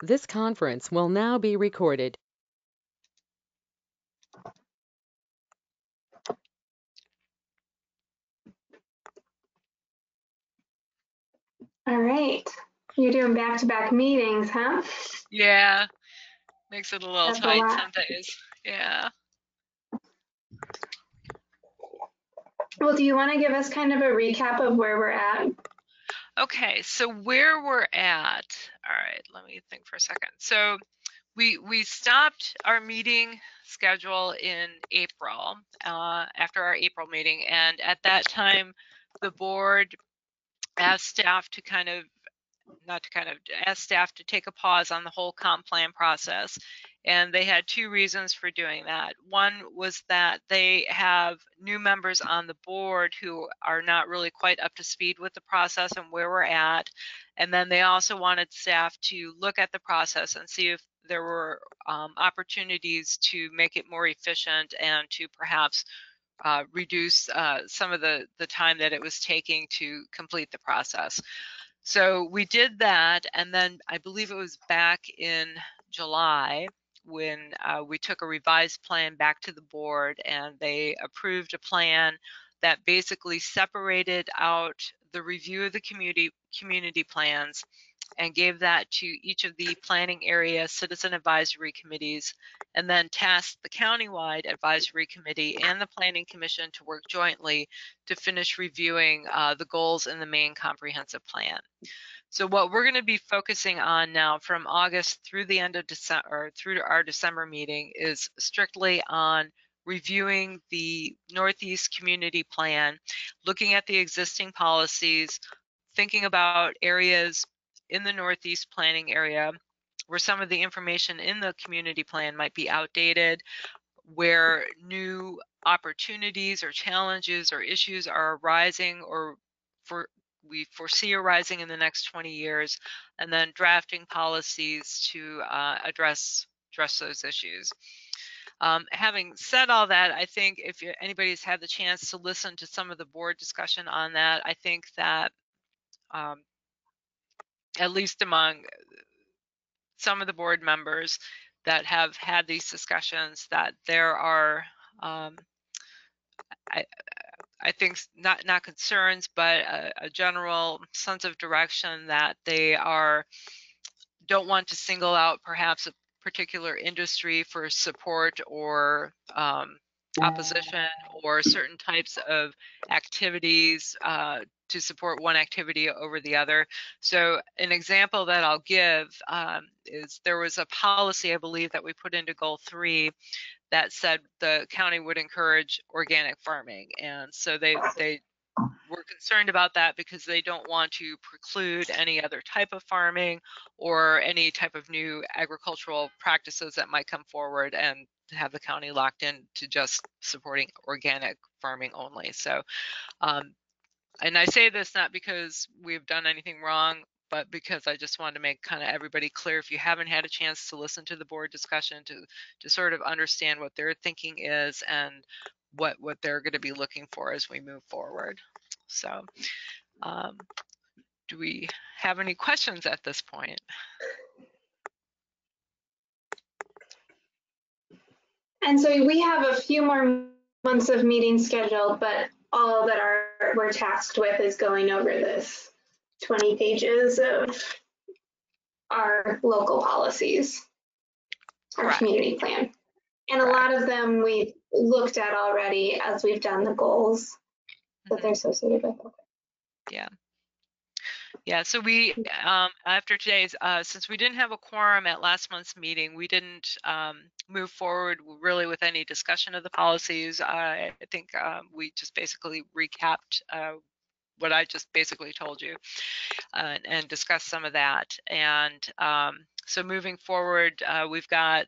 This conference will now be recorded. All right. You're doing back-to-back meetings, huh? Yeah, makes it a little That's a tight lot. some days. Yeah. Well, do you want to give us kind of a recap of where we're at? Okay, so where we're at. All right, let me think for a second. So we stopped our meeting schedule in April, after our April meeting, and at that time, the board asked staff to ask staff to take a pause on the whole comp plan process. And they had two reasons for doing that. One was that they have new members on the board who are not really quite up to speed with the process and where we're at. And then they also wanted staff to look at the process and see if there were opportunities to make it more efficient and to perhaps reduce some of the time that it was taking to complete the process. So we did that, and then I believe it was back in July when we took a revised plan back to the board, and they approved a plan that basically separated out the review of the community plans and gave that to each of the planning area citizen advisory committees, and then tasked the countywide advisory committee and the planning commission to work jointly to finish reviewing the goals in the main comprehensive plan. So what we're going to be focusing on now from August through the end of December, or through our December meeting, is strictly on reviewing the Northeast Community Plan, looking at the existing policies, thinking about areas in the Northeast planning area where some of the information in the community plan might be outdated, where new opportunities or challenges or issues are arising or we foresee arising in the next 20 years, and then drafting policies to address those issues. Having said all that, I think if anybody's had the chance to listen to some of the board discussion on that, I think that at least among some of the board members that have had these discussions, that there are I think not concerns, but a general sense of direction that they don't want to single out perhaps a particular industry for support or opposition, or certain types of activities to support one activity over the other. So an example that I'll give is there was a policy, I believe, that we put into goal 3 that said the county would encourage organic farming. And so they were concerned about that because they don't want to preclude any other type of farming or any type of new agricultural practices that might come forward, and to have the county locked in to just supporting organic farming only. So, and I say this not because we've done anything wrong, but because I just wanted to make kind of everybody clear, if you haven't had a chance to listen to the board discussion, to sort of understand what their thinking is and what they're going to be looking for as we move forward. So do we have any questions at this point? And so we have a few more months of meetings scheduled, but all that we're tasked with is going over this 20 pages of our local policies, our Correct. community plan. And a Correct. lot of them we've looked at already as we've done the goals that they're associated with. Yeah. Yeah, so we, after today's, since we didn't have a quorum at last month's meeting, we didn't move forward really with any discussion of the policies. I think we just basically recapped what I just basically told you and discussed some of that. And so moving forward, we've got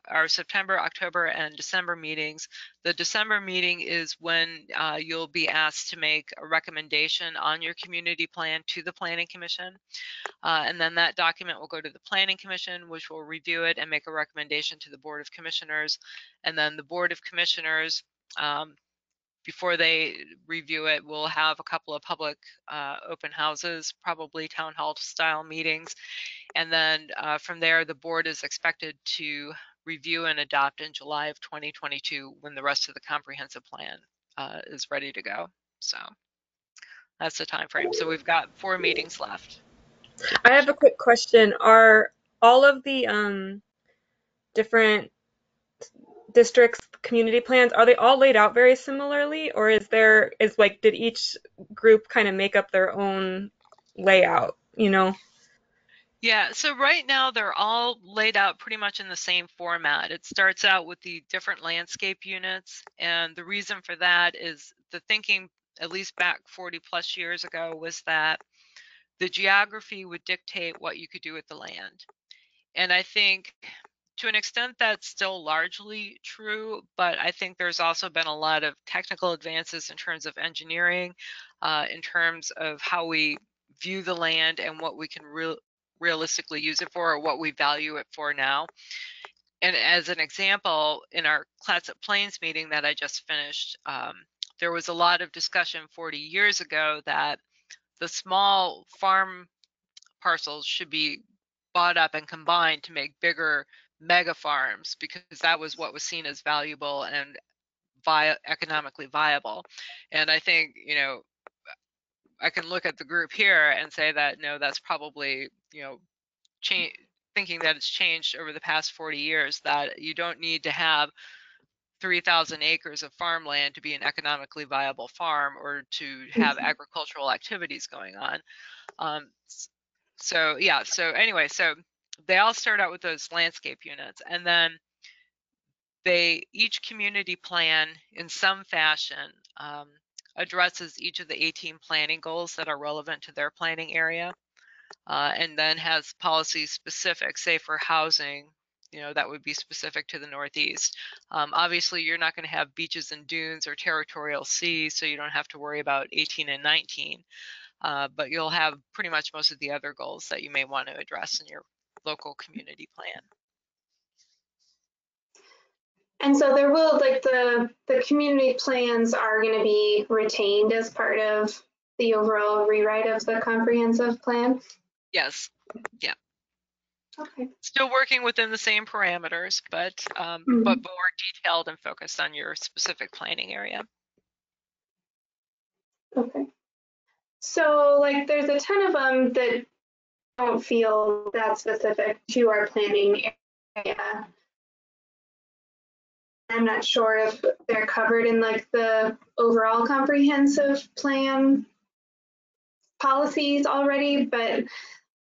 our September, October, and December meetings. The December meeting is when you'll be asked to make a recommendation on your community plan to the Planning Commission. And then that document will go to the Planning Commission, which will review it and make a recommendation to the Board of Commissioners. And then the Board of Commissioners before they review it, we'll have a couple of public open houses, probably town hall style meetings. And then from there, the board is expected to review and adopt in July of 2022 when the rest of the comprehensive plan is ready to go. So that's the time frame. So we've got 4 meetings left. I have a quick question. Are all of the different districts' community plans, are they all laid out very similarly, or did each group kind of make up their own layout, you know? Yeah, so right now they're all laid out pretty much in the same format. It starts out with the different landscape units, and the reason for that is the thinking, at least back 40 plus years ago, was that the geography would dictate what you could do with the land. And I think to an extent that's still largely true, but I think there's also been a lot of technical advances in terms of engineering, in terms of how we view the land and what we can realistically use it for, or what we value it for now. And as an example, in our Clatsop Plains meeting that I just finished, there was a lot of discussion 40 years ago that the small farm parcels should be bought up and combined to make bigger mega farms, because that was what was seen as valuable and economically viable. And I think, you know, I can look at the group here and say that no, that's probably, you know, thinking that it's changed over the past 40 years, that you don't need to have 3,000 acres of farmland to be an economically viable farm or to have agricultural activities going on. So yeah, so anyway, so they all start out with those landscape units, and then each community plan in some fashion addresses each of the 18 planning goals that are relevant to their planning area, and then has policies specific, say for housing, you know, that would be specific to the Northeast. Obviously, you're not going to have beaches and dunes or territorial seas, so you don't have to worry about 18 and 19. But you'll have pretty much most of the other goals that you may want to address in your local community plan. And so there will, like, the community plans are going to be retained as part of the overall rewrite of the comprehensive plan? Yes. Yeah. Okay. Still working within the same parameters, but more detailed and focused on your specific planning area. Okay. So, like, there's a ton of them that don't feel that specific to our planning area. I'm not sure if they're covered in, like, the overall comprehensive plan policies already, but,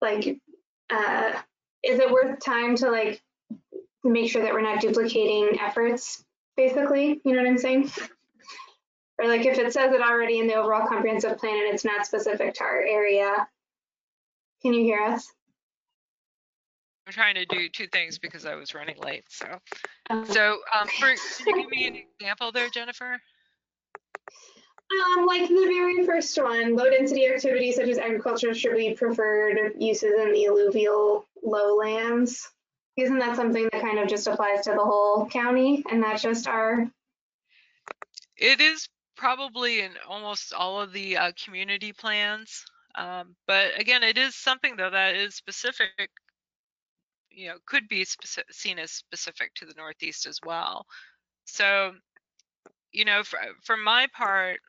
like, is it worth time to, like, make sure that we're not duplicating efforts, basically? You know what I'm saying? Or, like, if it says it already in the overall comprehensive plan and it's not specific to our area. Can you hear us? I'm trying to do 2 things because I was running late. So, can you give me an example there, Jennifer? Like the very first one, low density activities such as agriculture should be preferred uses in the alluvial lowlands. Isn't that something that kind of just applies to the whole county and not just our? It is probably in almost all of the community plans. But again, it is something though that is specific, you know, could be seen as specific to the Northeast as well. So, you know, for my part,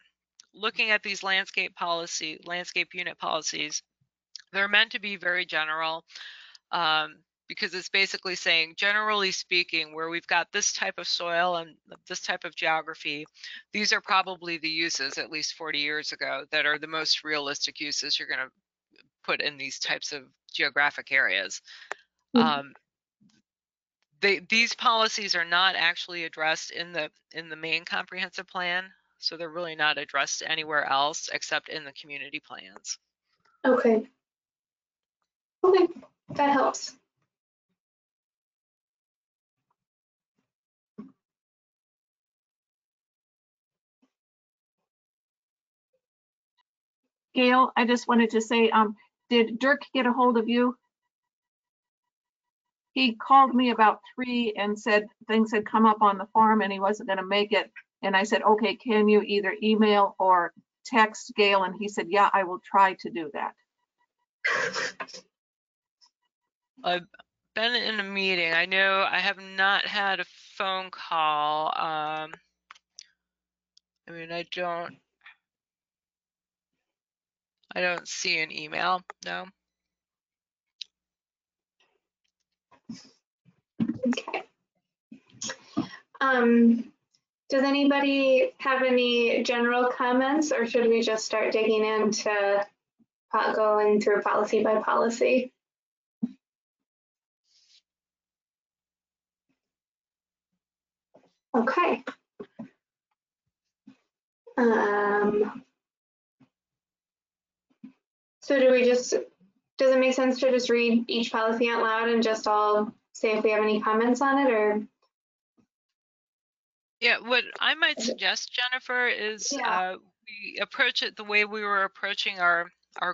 looking at these landscape unit policies, they're meant to be very general, because it's basically saying, generally speaking, where we've got this type of soil and this type of geography, these are probably the uses, at least 40 years ago, that are the most realistic uses you're going to put in these types of geographic areas. These policies are not actually addressed in the main comprehensive plan, so they're really not addressed anywhere else except in the community plans. Okay. Okay, that helps. Gail, I just wanted to say, did Dirk get a hold of you? He called me about 3 and said things had come up on the farm and he wasn't going to make it. And I said, okay, can you either email or text Gail? And he said, yeah, I will try to do that. I've been in a meeting. I know I have not had a phone call. I mean, I don't see an email. No. Okay. Does anybody have any general comments, or should we just start digging into going through policy by policy? Okay. So does it make sense to just read each policy out loud and just all say if we have any comments on it, or? Yeah, what I might suggest, Jennifer, is we approach it the way we were approaching our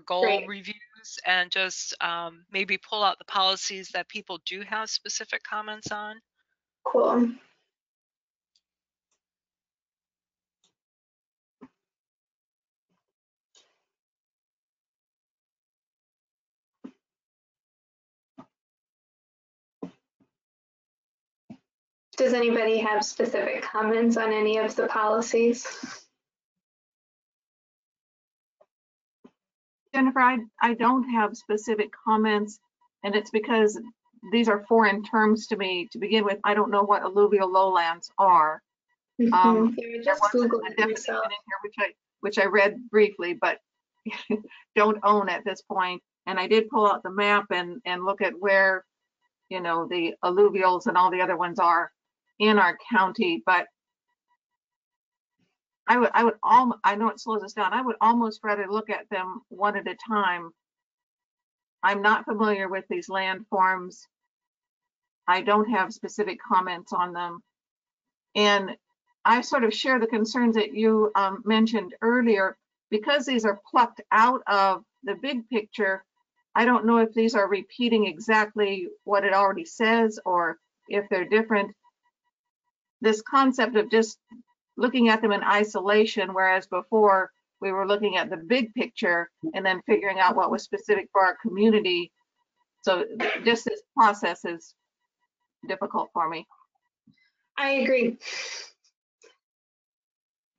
goal reviews, and just maybe pull out the policies that people do have specific comments on. Cool. Does anybody have specific comments on any of the policies? Jennifer, I don't have specific comments, and it's because these are foreign terms to me to begin with. I don't know what alluvial lowlands are. There was a definition in here which I read briefly, but don't own at this point. And I did pull out the map and look at where, you know, the alluvials and all the other ones are in our county. But I know it slows us down. I would almost rather look at them one at a time. I'm not familiar with these landforms. I don't have specific comments on them. And I sort of share the concerns that you mentioned earlier. Because these are plucked out of the big picture, I don't know if these are repeating exactly what it already says or if they're different. This concept of just looking at them in isolation, whereas before we were looking at the big picture and then figuring out what was specific for our community. So just this process is difficult for me. I agree.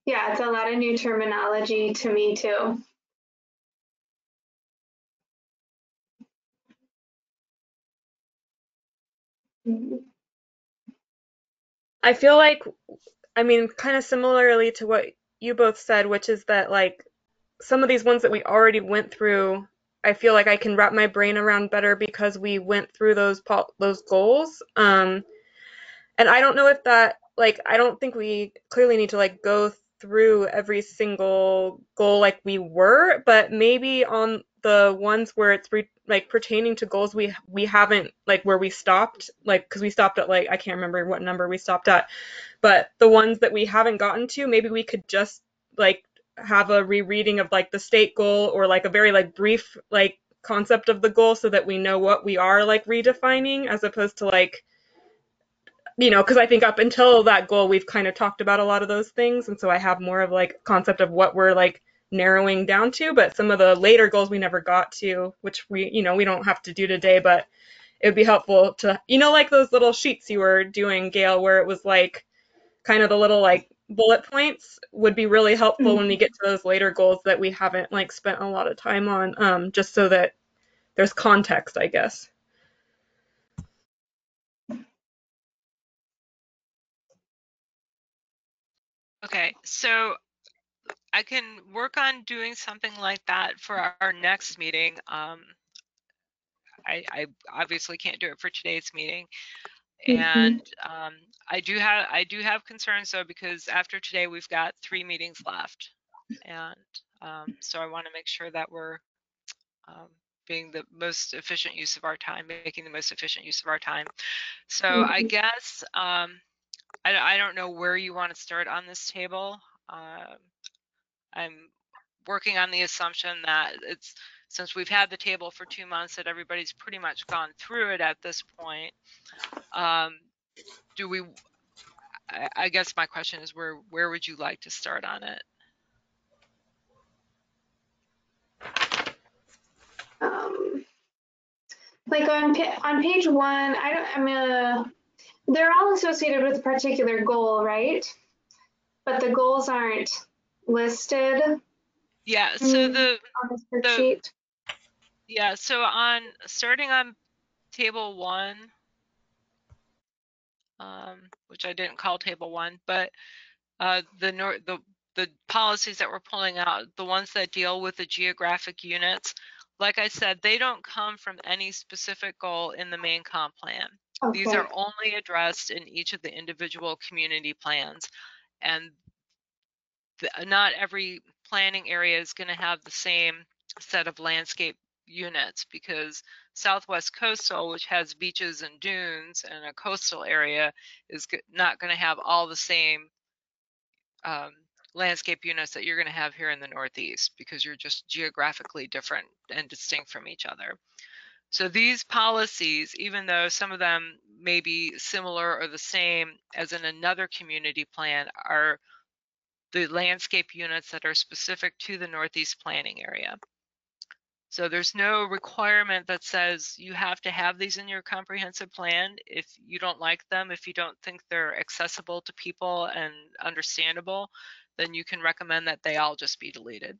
Yeah, it's a lot of new terminology to me too. I feel like, I mean, kind of similarly to what you both said, which is that like some of these ones that we already went through, I feel like I can wrap my brain around better because we went through those goals. And I don't know if that, like, I don't think we clearly need to like go through every single goal like we were, but maybe on the ones where it's like pertaining to goals we haven't, like where we stopped, like because we stopped at like I can't remember what number we stopped at, but the ones that we haven't gotten to, maybe we could just like have a rereading of like the state goal or like a very like brief like concept of the goal so that we know what we are like redefining, as opposed to like, you know, because I think up until that goal we've kind of talked about a lot of those things, and so I have more of like concept of what we're like narrowing down to. But some of the later goals we never got to, which we, you know, we don't have to do today, but it would be helpful to, you know, like those little sheets you were doing, Gail, where it was like kind of the little like bullet points would be really helpful when we get to those later goals that we haven't like spent a lot of time on, just so that there's context, I guess. Okay, so I can work on doing something like that for our next meeting. I obviously can't do it for today's meeting, and I do have concerns though, because after today we've got 3 meetings left, and so I want to make sure that we're being the most efficient use of our time, making the most efficient use of our time. So I guess I don't know where you want to start on this table. I'm working on the assumption that it's, since we've had the table for 2 months, that everybody's pretty much gone through it at this point. I guess my question is where would you like to start on it? Like on page 1, they're all associated with a particular goal, right? But the goals aren't listed Yeah, so on the spreadsheet. yeah, so starting on table 1, which I didn't call table 1, but the policies that we're pulling out, the ones that deal with the geographic units, like I said, they don't come from any specific goal in the main comp plan. Okay. These are only addressed in each of the individual community plans, and not every planning area is going to have the same set of landscape units, because Southwest Coastal, which has beaches and dunes and a coastal area, is not going to have all the same landscape units that you're going to have here in the Northeast, because you're just geographically different and distinct from each other. So these policies, even though some of them may be similar or the same as in another community plan, are the landscape units that are specific to the Northeast planning area. So there's no requirement that says you have to have these in your comprehensive plan. If you don't like them, if you don't think they're accessible to people and understandable, then you can recommend that they all just be deleted.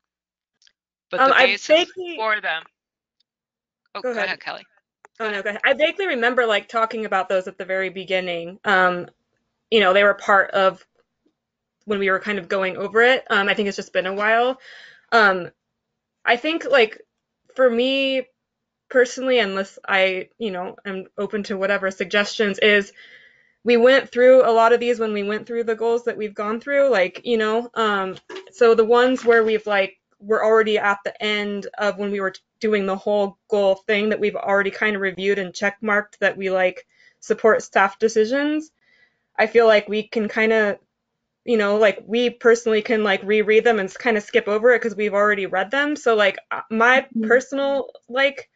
But the basis for them. Oh, go ahead, Kelly. Oh no, go ahead. I vaguely remember like talking about those at the very beginning. You know, they were part of when we were kind of going over it. I think it's just been a while. I think like for me personally, unless I, you know, am open to whatever suggestions, is we went through a lot of these when we went through the goals that we've gone through, like, you know, so the ones where we're already at the end of when we were doing the whole goal thing that we've already kind of reviewed and check marked that we like support staff decisions. I feel like we can kind of, you know, like we personally can like reread them and kind of skip over it because we've already read them. So like my personal like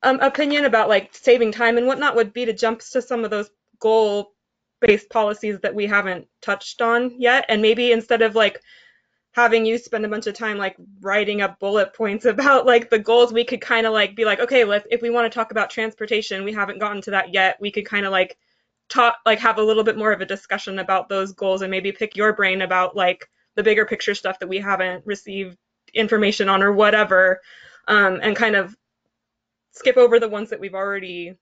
opinion about like saving time and whatnot would be to jump to some of those goal-based policies that we haven't touched on yet, and maybe instead of like having you spend a bunch of time like writing up bullet points about like the goals, we could kind of like be like, okay, if we want to talk about transportation, we haven't gotten to that yet, we could kind of like have a little bit more of a discussion about those goals and maybe pick your brain about like the bigger picture stuff that we haven't received information on or whatever, and kind of skip over the ones that we've already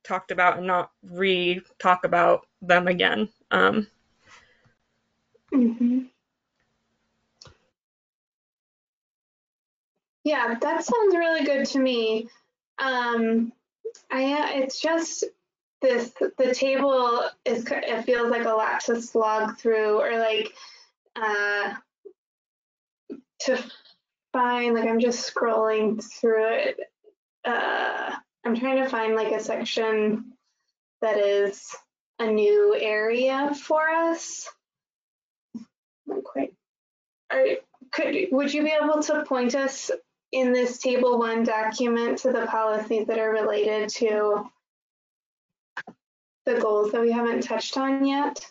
talked about and not re-talk about them again. Yeah, that sounds really good to me. It's just the table it feels like a lot to slog through, or like to find, like I'm just scrolling through it. I'm trying to find like a section that is a new area for us. Not quite. Would you be able to point us in this table 1 document to the policies that are related to the goals that we haven't touched on yet?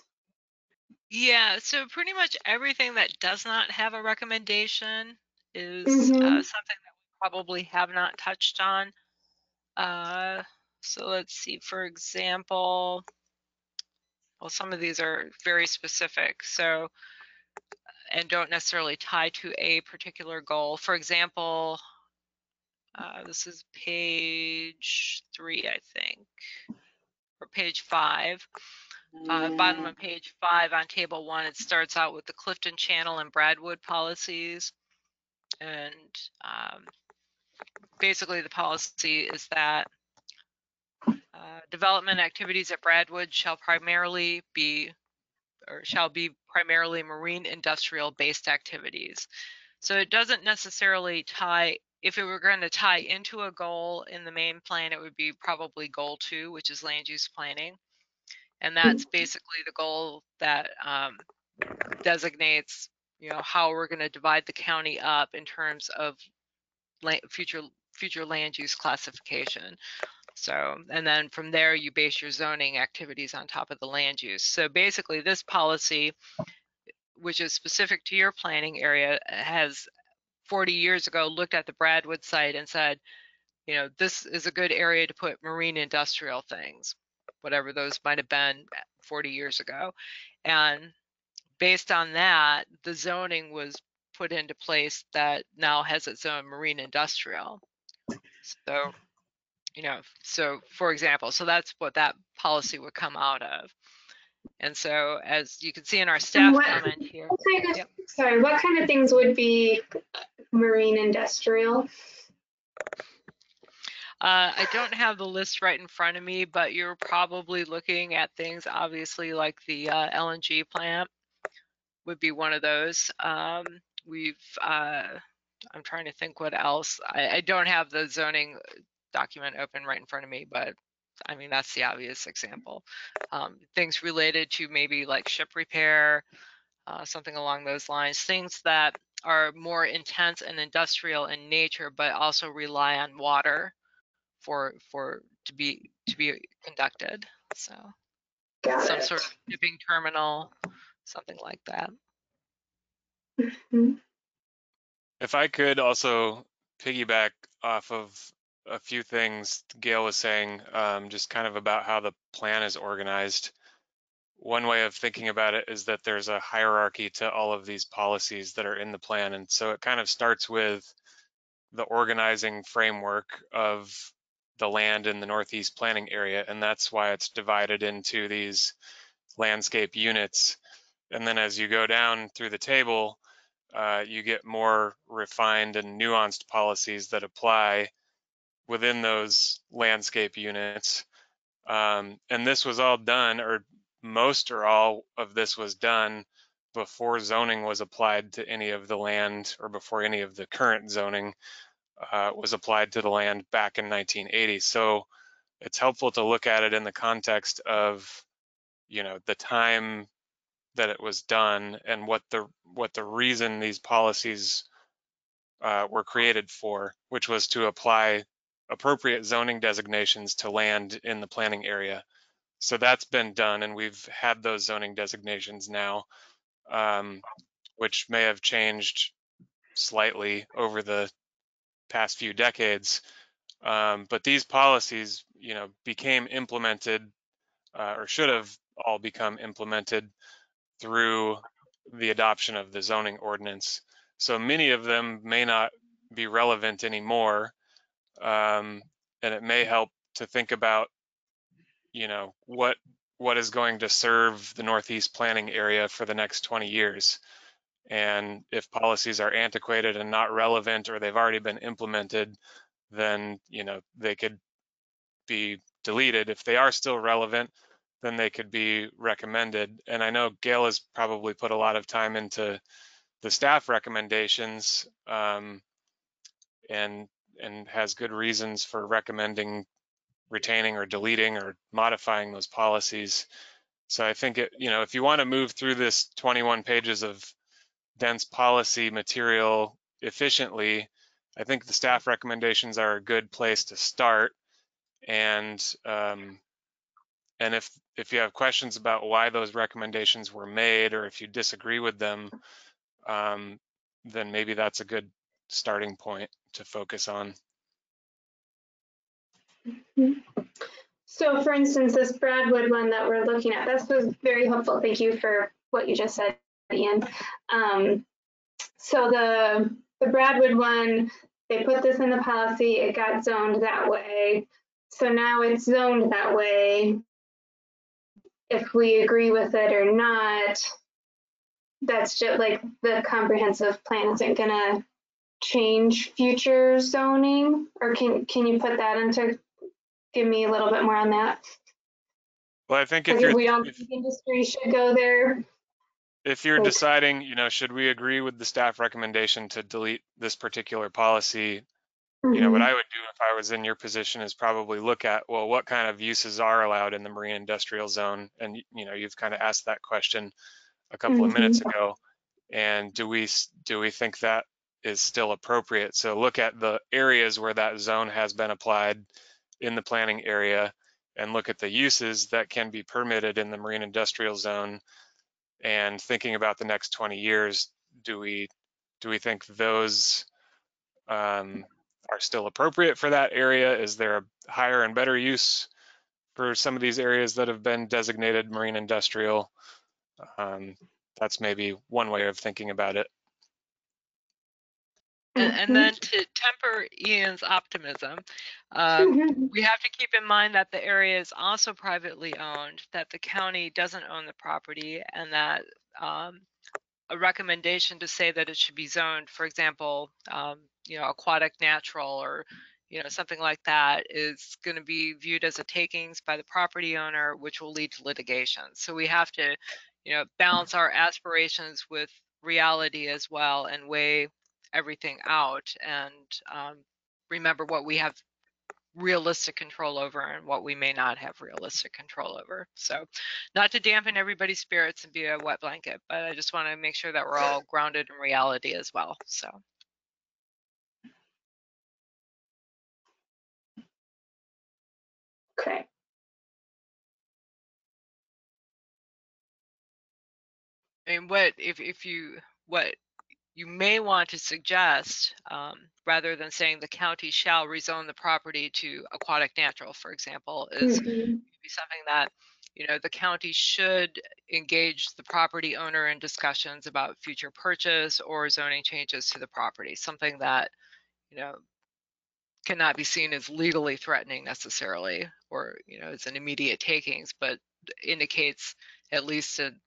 Yeah, so pretty much everything that does not have a recommendation is something that we probably have not touched on. So let's see, for example, well, some of these are very specific, so, and don't necessarily tie to a particular goal. For example, this is page 3, I think, or page 5. Bottom of page 5 on table 1, it starts out with the Clifton Channel and Bradwood policies. And basically the policy is that development activities at Bradwood shall be primarily marine industrial based activities. So it doesn't necessarily tie, if it were going to tie into a goal in the main plan, it would be probably goal 2, which is land use planning. And that's basically the goal that designates, you know, how we're going to divide the county up in terms of future future land use classification. So, and then from there you base your zoning activities on top of the land use. So basically this policy, which is specific to your planning area, has 40 years ago looked at the Bradwood site and said, you know, this is a good area to put marine industrial things, whatever those might have been 40 years ago. And based on that, the zoning was put into place that now has its own marine industrial. So, you know, so for example, so that's what that policy would come out of. And so as you can see in our staff comment here. Sorry, what kind of things would be marine industrial? I don't have the list right in front of me, but you're probably looking at things obviously like the LNG plant would be one of those. I'm trying to think what else. I don't have the zoning document open right in front of me, but I mean, that's the obvious example. Things related to maybe like ship repair, something along those lines, things that are more intense and industrial in nature, but also rely on water to be conducted. So some sort of shipping terminal, something like that. If I could also piggyback off of a few things Gail was saying, just kind of about how the plan is organized. One way of thinking about it is that there's a hierarchy to all of these policies that are in the plan. And so it kind of starts with the organizing framework of the land in the Northeast planning area. And that's why it's divided into these landscape units. And then as you go down through the table, you get more refined and nuanced policies that apply within those landscape units. And this was all done, or most or all of this was done before zoning was applied to any of the land, or before any of the current zoning was applied to the land back in 1980. So it's helpful to look at it in the context of, you know, the time that it was done and what the reason these policies were created for, which was to apply appropriate zoning designations to land in the planning area. So that's been done, and we've had those zoning designations now, which may have changed slightly over the past few decades. But these policies, you know, became implemented, or should have all become implemented through the adoption of the zoning ordinance. So many of them may not be relevant anymore, and it may help to think about, you know, what is going to serve the Northeast planning area for the next 20 years. And if policies are antiquated and not relevant, or they've already been implemented, then, you know, they could be deleted. If they are still relevant, then they could be recommended. And I know Gail has probably put a lot of time into the staff recommendations, and has good reasons for recommending retaining or deleting or modifying those policies. So I think it, you know, if you want to move through this 21 pages of dense policy material efficiently, I think the staff recommendations are a good place to start. And if you have questions about why those recommendations were made, or if you disagree with them, then maybe that's a good starting point to focus on. So for instance, this Bradwood one that we're looking at, this was very helpful. Thank you for what you just said, Ian. So the Bradwood one, they put this in the policy, it got zoned that way. So now it's zoned that way. If we agree with it or not, that's just like the comprehensive plan isn't gonna change future zoning, or can you put that into, give me a little bit more on that? Well, I think if we don't think industry should go there. If you're deciding, you know, should we agree with the staff recommendation to delete this particular policy, you know, what I would do if I was in your position is probably look at, well, what kind of uses are allowed in the marine industrial zone? And, you know, you've kind of asked that question a couple of minutes ago. And do we think that is still appropriate. So look at the areas where that zone has been applied in the planning area and look at the uses that can be permitted in the marine industrial zone. And thinking about the next 20 years, do we think those are still appropriate for that area? Is there a higher and better use for some of these areas that have been designated marine industrial? That's maybe one way of thinking about it. And then to temper Ian's optimism, we have to keep in mind that the area is also privately owned, that the county doesn't own the property, and that a recommendation to say that it should be zoned, for example, aquatic natural or something like that, is going to be viewed as a takings by the property owner, which will lead to litigation. So we have to balance our aspirations with reality as well and weigh everything out and remember what we have realistic control over and what we may not have realistic control over. So not to dampen everybody's spirits and be a wet blanket, but I just want to make sure that we're all grounded in reality as well. So. Okay. I mean, what you may want to suggest, rather than saying the county shall rezone the property to aquatic natural, for example, is be something that the county should engage the property owner in discussions about future purchase or zoning changes to the property, something that cannot be seen as legally threatening necessarily, or as an immediate takings, but indicates at least an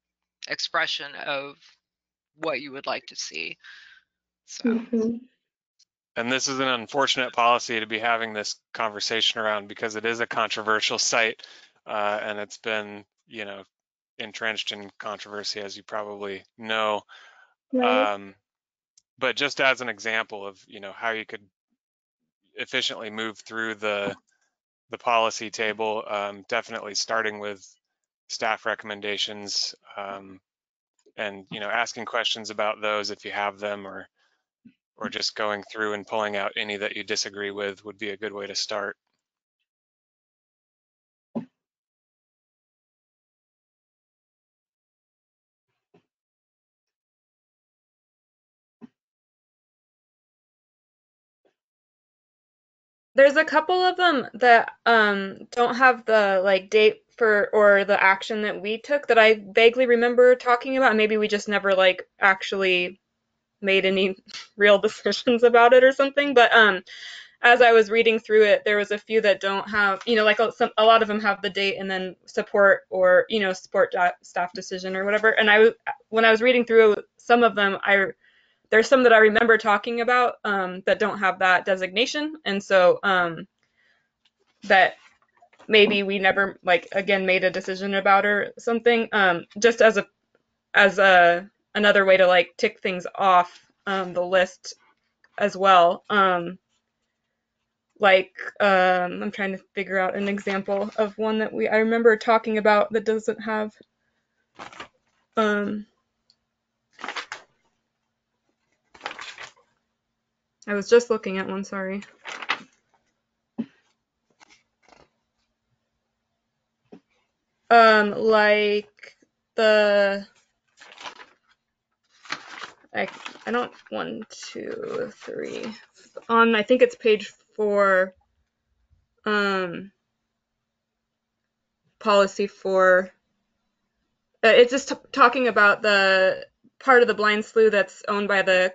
expression of what you would like to see. So. And this is an unfortunate policy to be having this conversation around because it is a controversial site, and it's been, entrenched in controversy, as you probably know. Right. But just as an example of, how you could efficiently move through the policy table, definitely starting with staff recommendations, and asking questions about those if you have them, or just going through and pulling out any that you disagree with would be a good way to start. There's a couple of them that don't have the date for or the action that we took that I vaguely remember talking about. Maybe we just never actually made any real decisions about it or something. But as I was reading through it, there was a few that don't have, a lot of them have the date and then support or support staff decision or whatever. And when I was reading through some of them, there's some that I remember talking about that don't have that designation, and so that maybe we never again made a decision about or something. Just as another way to tick things off the list as well. I'm trying to figure out an example of one that I remember talking about that doesn't have. I was just looking at one, sorry. I don't, 1, 2, 3, on, I think it's page 4, policy 4, it's just talking about the part of the blind slough that's owned by the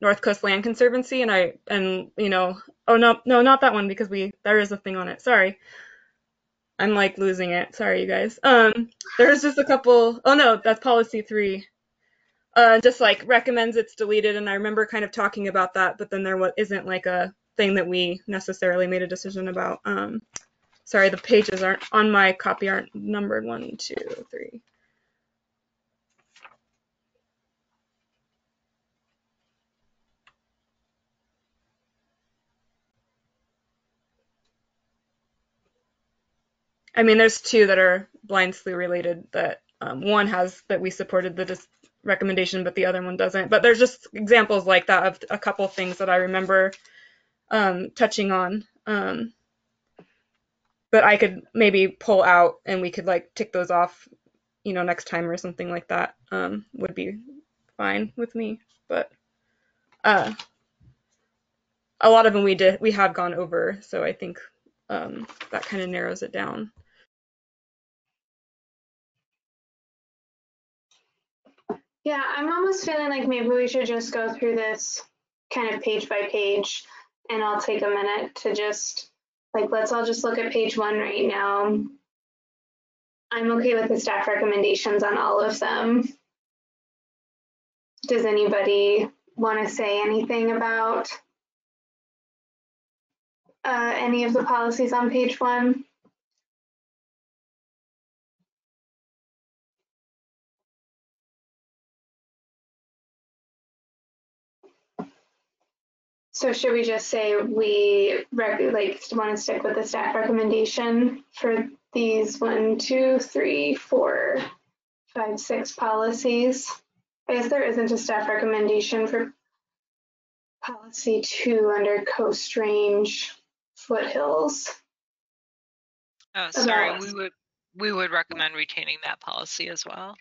North Coast Land Conservancy, and oh no, not that one, because there is a thing on it, sorry. I'm losing it, sorry you guys. There's just a couple, oh no, that's policy 3. Just recommends it's deleted, and I remember kind of talking about that, but then there isn't a thing that we necessarily made a decision about. Sorry, the pages on my copy aren't numbered. 1, 2, 3. I mean, there's 2 that are blind slough related that one has that we supported recommendation, but the other one doesn't. But there's just examples like that of a couple things that I remember touching on. But I could maybe pull out and we could like tick those off, next time or something like that. Would be fine with me. But a lot of them we have gone over, so I think that kind of narrows it down. Yeah, I'm almost feeling like maybe we should just go through this kind of page by page, and I'll take a minute to just, let's all just look at page 1 right now. I'm okay with the staff recommendations on all of them. Does anybody want to say anything about any of the policies on page 1? So should we just say we want to stick with the staff recommendation for these 1, 2, 3, 4, 5, 6 policies? I guess there isn't a staff recommendation for policy 2 under Coast Range Foothills. Oh, sorry, we would recommend retaining that policy as well.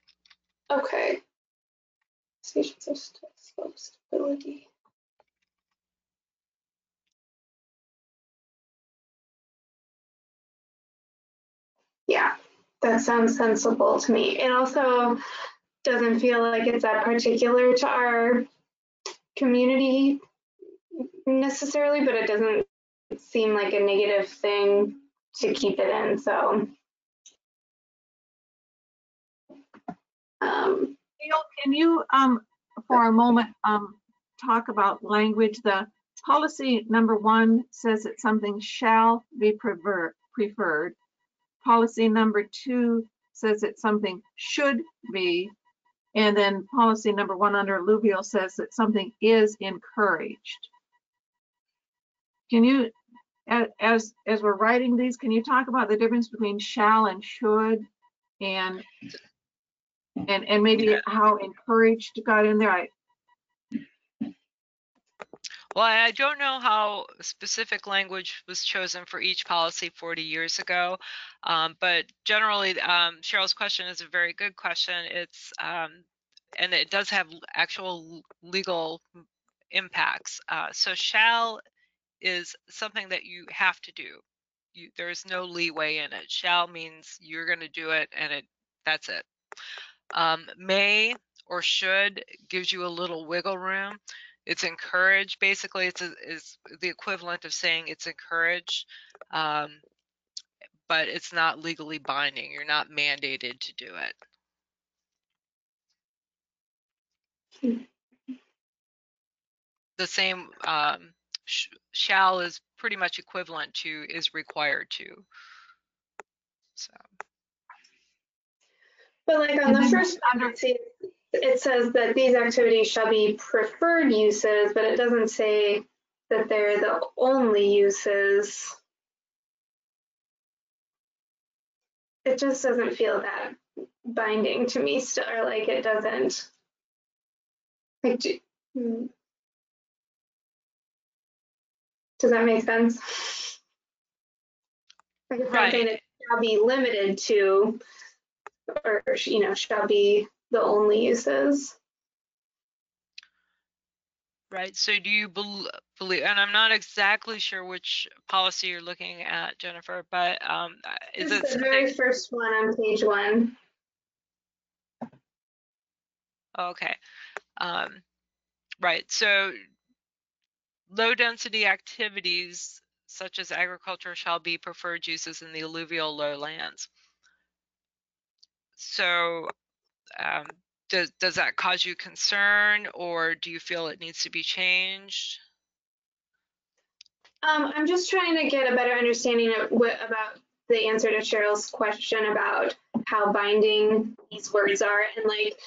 Okay. Stations of slope stability. Yeah, that sounds sensible to me. It also doesn't feel like it's that particular to our community necessarily, but it doesn't seem like a negative thing to keep it in. So, Neil, can you, for a moment, talk about language? The policy number 1 says that something shall be preferred. Policy number 2 says that something should be, and then policy number 1 under alluvial says that something is encouraged. Can you, as we're writing these, can you talk about the difference between shall and should, and maybe how encouraged got in there? Well, I don't know how specific language was chosen for each policy 40 years ago, but generally, Cheryl's question is a very good question. It's and it does have actual legal impacts. So shall is something that you have to do. There's no leeway in it. Shall means you're going to do it, and that's it. May or should gives you a little wiggle room. It's encouraged. Basically, it's the equivalent of saying it's encouraged, but it's not legally binding. You're not mandated to do it. The same shall is pretty much equivalent to is required to. So. But like on the first policy, it says that these activities shall be preferred uses, but it doesn't say that they're the only uses. It just doesn't feel that binding to me still, or like it doesn't. Like, does that make sense? Like it's not saying it shall be limited to, or shall be the only uses. Right. So do you believe, and I'm not exactly sure which policy you're looking at, Jennifer, but is it the very first one on page 1? Okay. Right. So low density activities such as agriculture shall be preferred uses in the alluvial lowlands. So does that cause you concern, or do you feel it needs to be changed? I'm just trying to get a better understanding of about the answer to Cheryl's question about how binding these words are, and like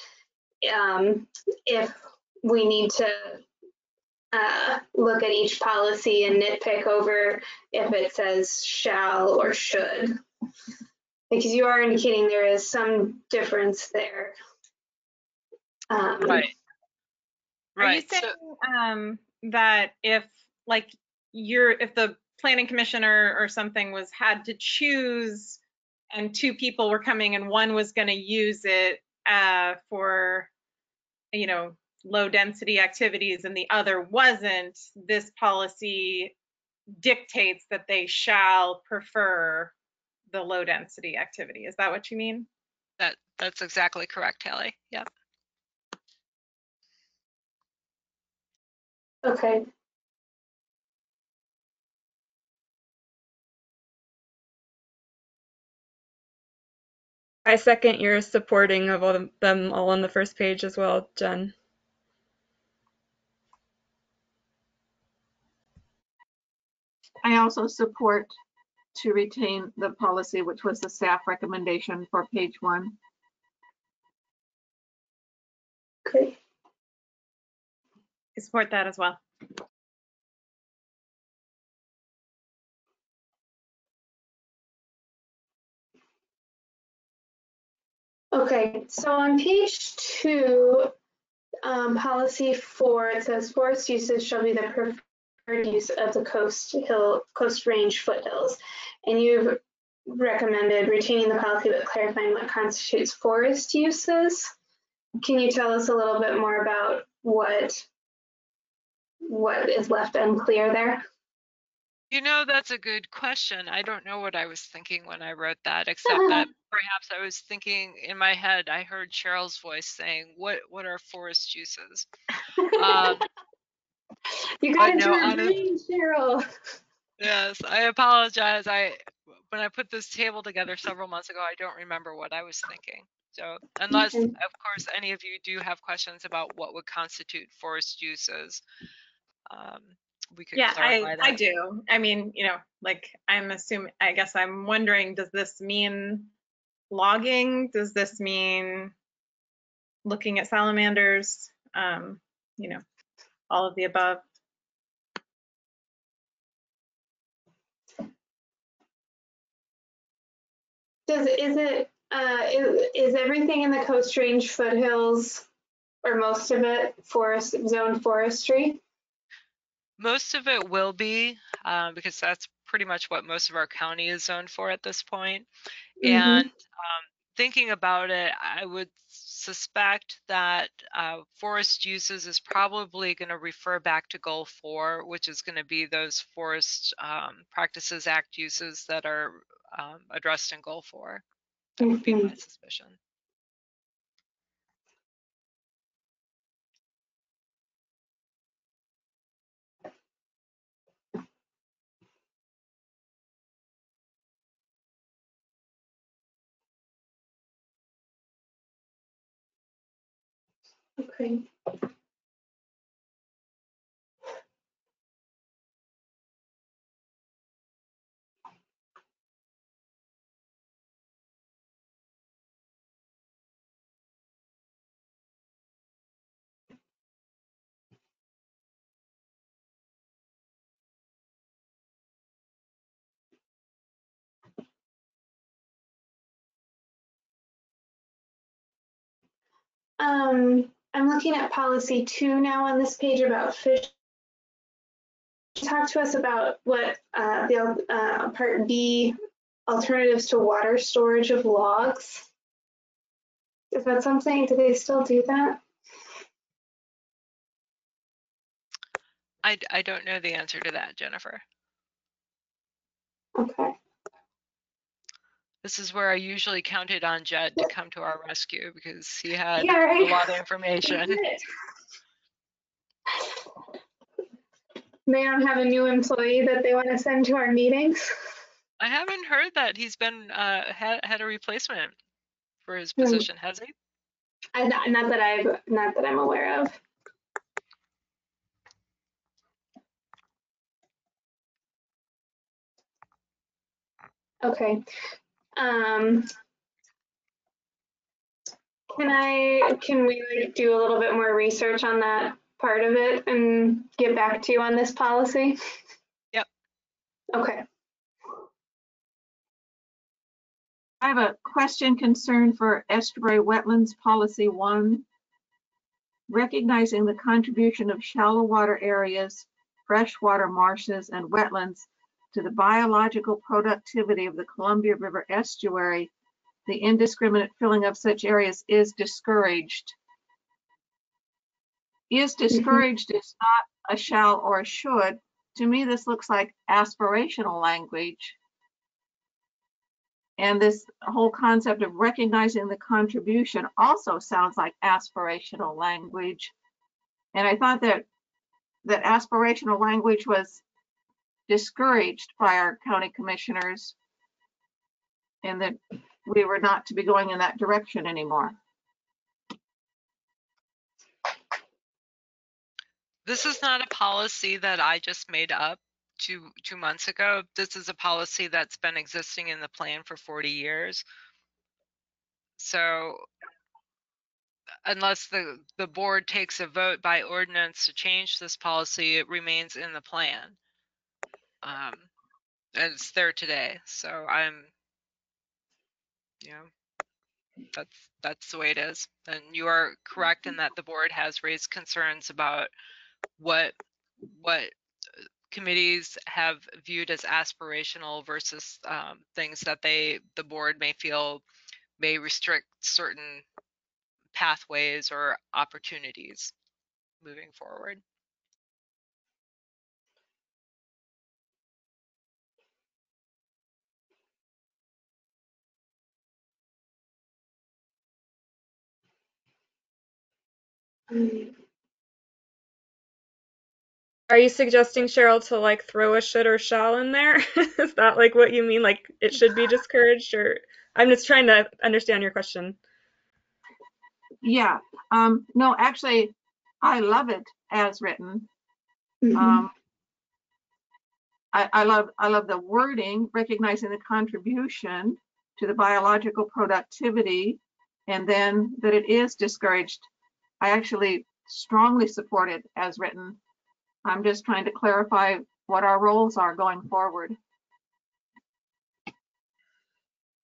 if we need to look at each policy and nitpick over if it says shall or should, because you are indicating there is some difference there. Right. Are you Right. saying that if the planning commissioner or something had to choose and two people were coming and one was going to use it for, low density activities and the other wasn't, this policy dictates that they shall prefer the low density activity? Is that what you mean? That's exactly correct, Haley. Yep. Okay. I second your supporting of all them all on the first page as well, Jen. I also support to retain the policy, which was the staff recommendation for page 1. Great. I support that as well. Okay, so on page 2, policy 4, it says forest uses shall be the preferred use of the coast range foothills. And you've recommended retaining the policy but clarifying what constitutes forest uses. Can you tell us a little bit more about what is left unclear there? That's a good question. I don't know what I was thinking when I wrote that, except that perhaps I was thinking in my head, I heard Cheryl's voice saying, what are forest uses? You got into her brain, Cheryl. Yes, I apologize. When I put this table together several months ago, I don't remember what I was thinking. So unless, of course, any of you do have questions about what would constitute forest uses, we could clarify that. I do. I mean, I'm assuming, I guess I'm wondering, does this mean logging? Does this mean looking at salamanders? All of the above. Is everything in the Coast Range foothills, or most of it, zone forestry? Most of it will be, because that's pretty much what most of our county is zoned for at this point. And thinking about it, I would suspect that forest uses is probably going to refer back to Goal 4, which is going to be those Forest Practices Act uses that are addressed in Goal 4. That would be my suspicion. Okay. I'm looking at policy 2 now on this page about fish. Talk to us about what the part B, alternatives to water storage of logs. Is that something, do they still do that? I don't know the answer to that, Jennifer. Okay. This is where I usually counted on Jed to come to our rescue because he had right. a lot of information. They don't have a new employee that they want to send to our meetings? I haven't heard that he's been had a replacement for his position, has he? Not that I'm aware of. Okay. Can we do a little bit more research on that part of it and get back to you on this policy? Yep. Okay. I have a question concern for estuary wetlands policy 1. recognizing the contribution of shallow water areas, freshwater marshes, and wetlands to the biological productivity of the Columbia River estuary, the indiscriminate filling of such areas is discouraged. Is discouraged is not a shall or a should. To me, this looks like aspirational language. And this whole concept of recognizing the contribution also sounds like aspirational language. And I thought that aspirational language was discouraged by our county commissioners and that we were not to be going in that direction anymore. This is not a policy that I just made up two months ago. This is a policy that's been existing in the plan for 40 years. So unless the board takes a vote by ordinance to change this policy, it remains in the plan. And it's there today. So I'm, you know, that's the way it is. And you are correct in that the board has raised concerns about what committees have viewed as aspirational versus things that the board may feel may restrict certain pathways or opportunities moving forward. Are you suggesting, Cheryl, to like throw a should or shall in there? Is that like what you mean? Like it should be discouraged, or I'm just trying to understand your question. Yeah, no, actually, I love it as written. Mhm. I love the wording, recognizing the contribution to the biological productivity, and then that it is discouraged. I actually strongly support it as written. I'm just trying to clarify what our roles are going forward.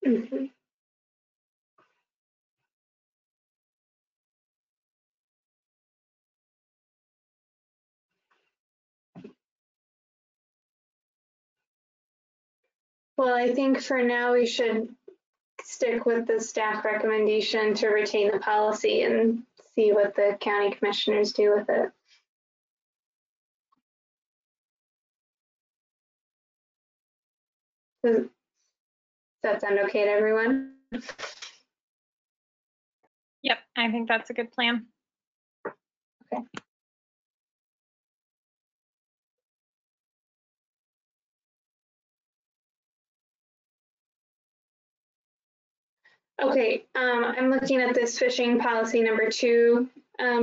Mhm. Well, I think for now we should stick with the staff recommendation to retain the policy and see what the county commissioners do with it. Does that sound okay to everyone? Yep, I think that's a good plan. Okay. Okay, I'm looking at this fishing policy number 2,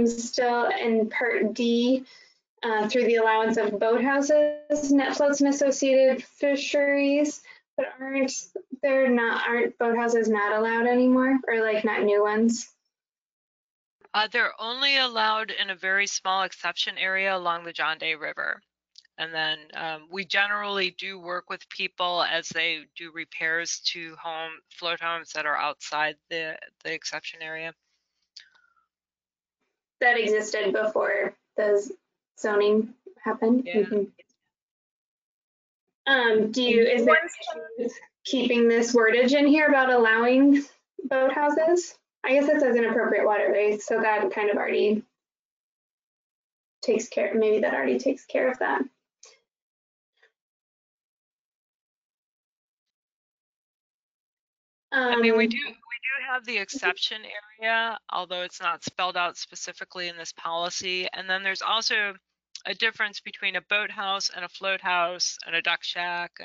still in part D, through the allowance of boathouses, net floats, and associated fisheries. But aren't boathouses not allowed anymore, or like not new ones? They're only allowed in a very small exception area along the John Day River. And then we generally do work with people as they do repairs to float homes that are outside the exception area. That existed before the zoning happened? Yeah. Is there issues keeping this wordage in here about allowing boathouses? I guess it says inappropriate waterways, so that kind of already takes care, maybe that already takes care of that. I mean, we do have the exception area, although it's not spelled out specifically in this policy. And then there's also a difference between a boathouse and a float house and a duck shack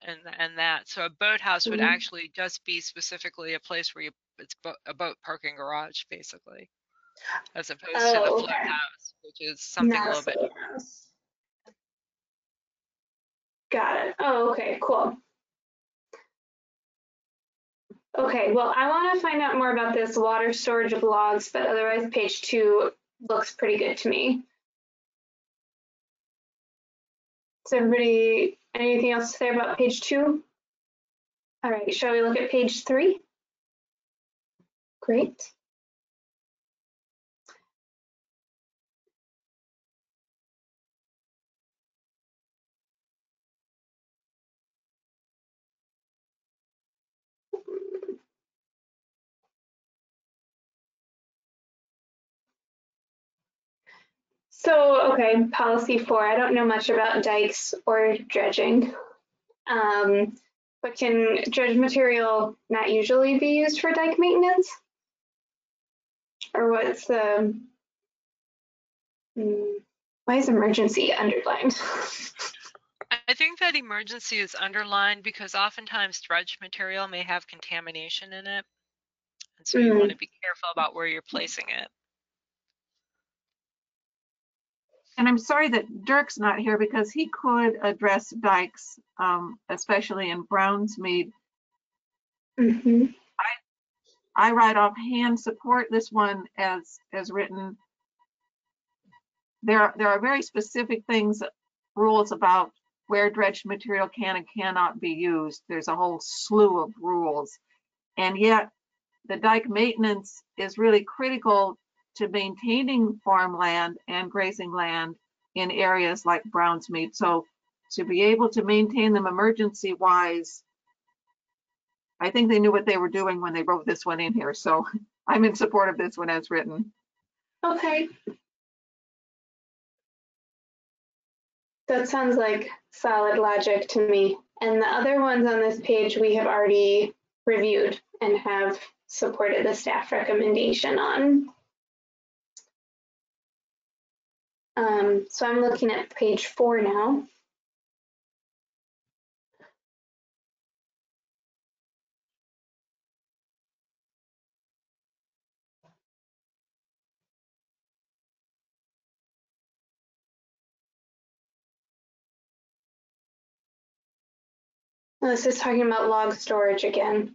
and that. So a boathouse would actually just be specifically a place where it's a boat parking garage, basically, as opposed to the float house, which is something a little bit different. Got it. Oh, okay, cool. Okay, well, I want to find out more about this water storage of logs, but otherwise page 2 looks pretty good to me. So everybody, anything else to say about page 2? All right, shall we look at page 3? Great. So, okay, policy 4. I don't know much about dikes or dredging. But can dredge material not usually be used for dike maintenance? Or what's the, why is emergency underlined? I think that emergency is underlined because oftentimes dredge material may have contamination in it. And so you want to be careful about where you're placing it. And I'm sorry that Dirk's not here because he could address dikes, especially in Brownsmead. Mm-hmm. I write offhand support this one as written. There are very specific things, rules about where dredged material can and cannot be used. There's a whole slew of rules. And yet the dike maintenance is really critical to maintaining farmland and grazing land in areas like Brownsmead. So to be able to maintain them emergency wise, I think they knew what they were doing when they wrote this one in here. So I'm in support of this one as written. Okay. That sounds like solid logic to me. And the other ones on this page we have already reviewed and have supported the staff recommendation on. So I'm looking at page 4 now. This is talking about log storage again.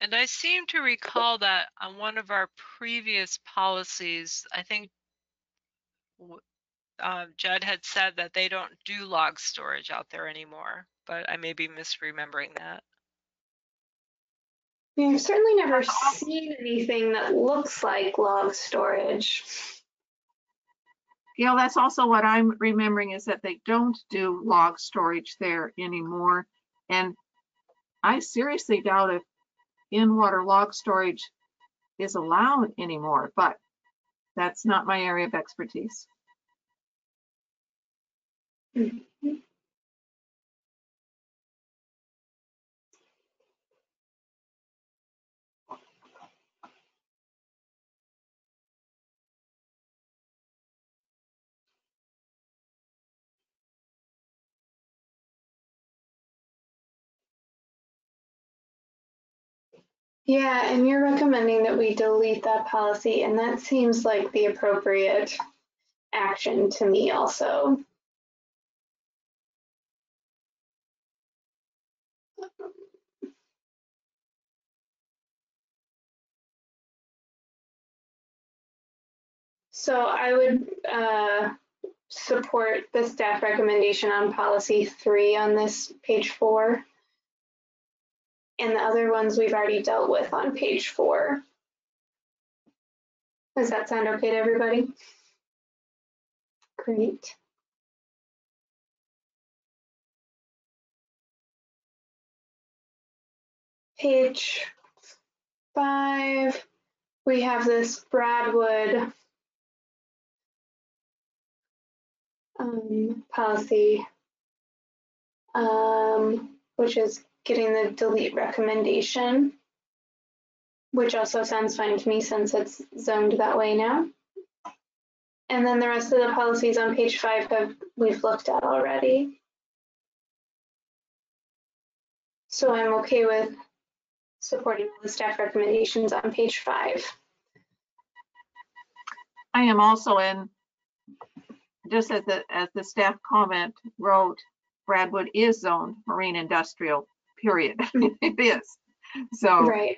And I seem to recall that on one of our previous policies, I think Judd had said that they don't do log storage out there anymore, but I may be misremembering that. Yeah, I've certainly never seen anything that looks like log storage. Gail, that's also what I'm remembering, is that they don't do log storage there anymore. And I seriously doubt if in-water log storage is allowed anymore, but that's not my area of expertise. Mm-hmm. Yeah, and you're recommending that we delete that policy, and that seems like the appropriate action to me also. So I would support the staff recommendation on policy 3 on this page 4. And the other ones we've already dealt with on page 4. Does that sound okay to everybody? Great. Page 5, we have this Bradwood policy, which is getting the delete recommendation, which also sounds fine to me since it's zoned that way now. And then the rest of the policies on page 5 we've looked at already. So I'm okay with supporting the staff recommendations on page 5. I am also in, just as the staff comment wrote, Bradwood is zoned marine industrial, period. It is. So right.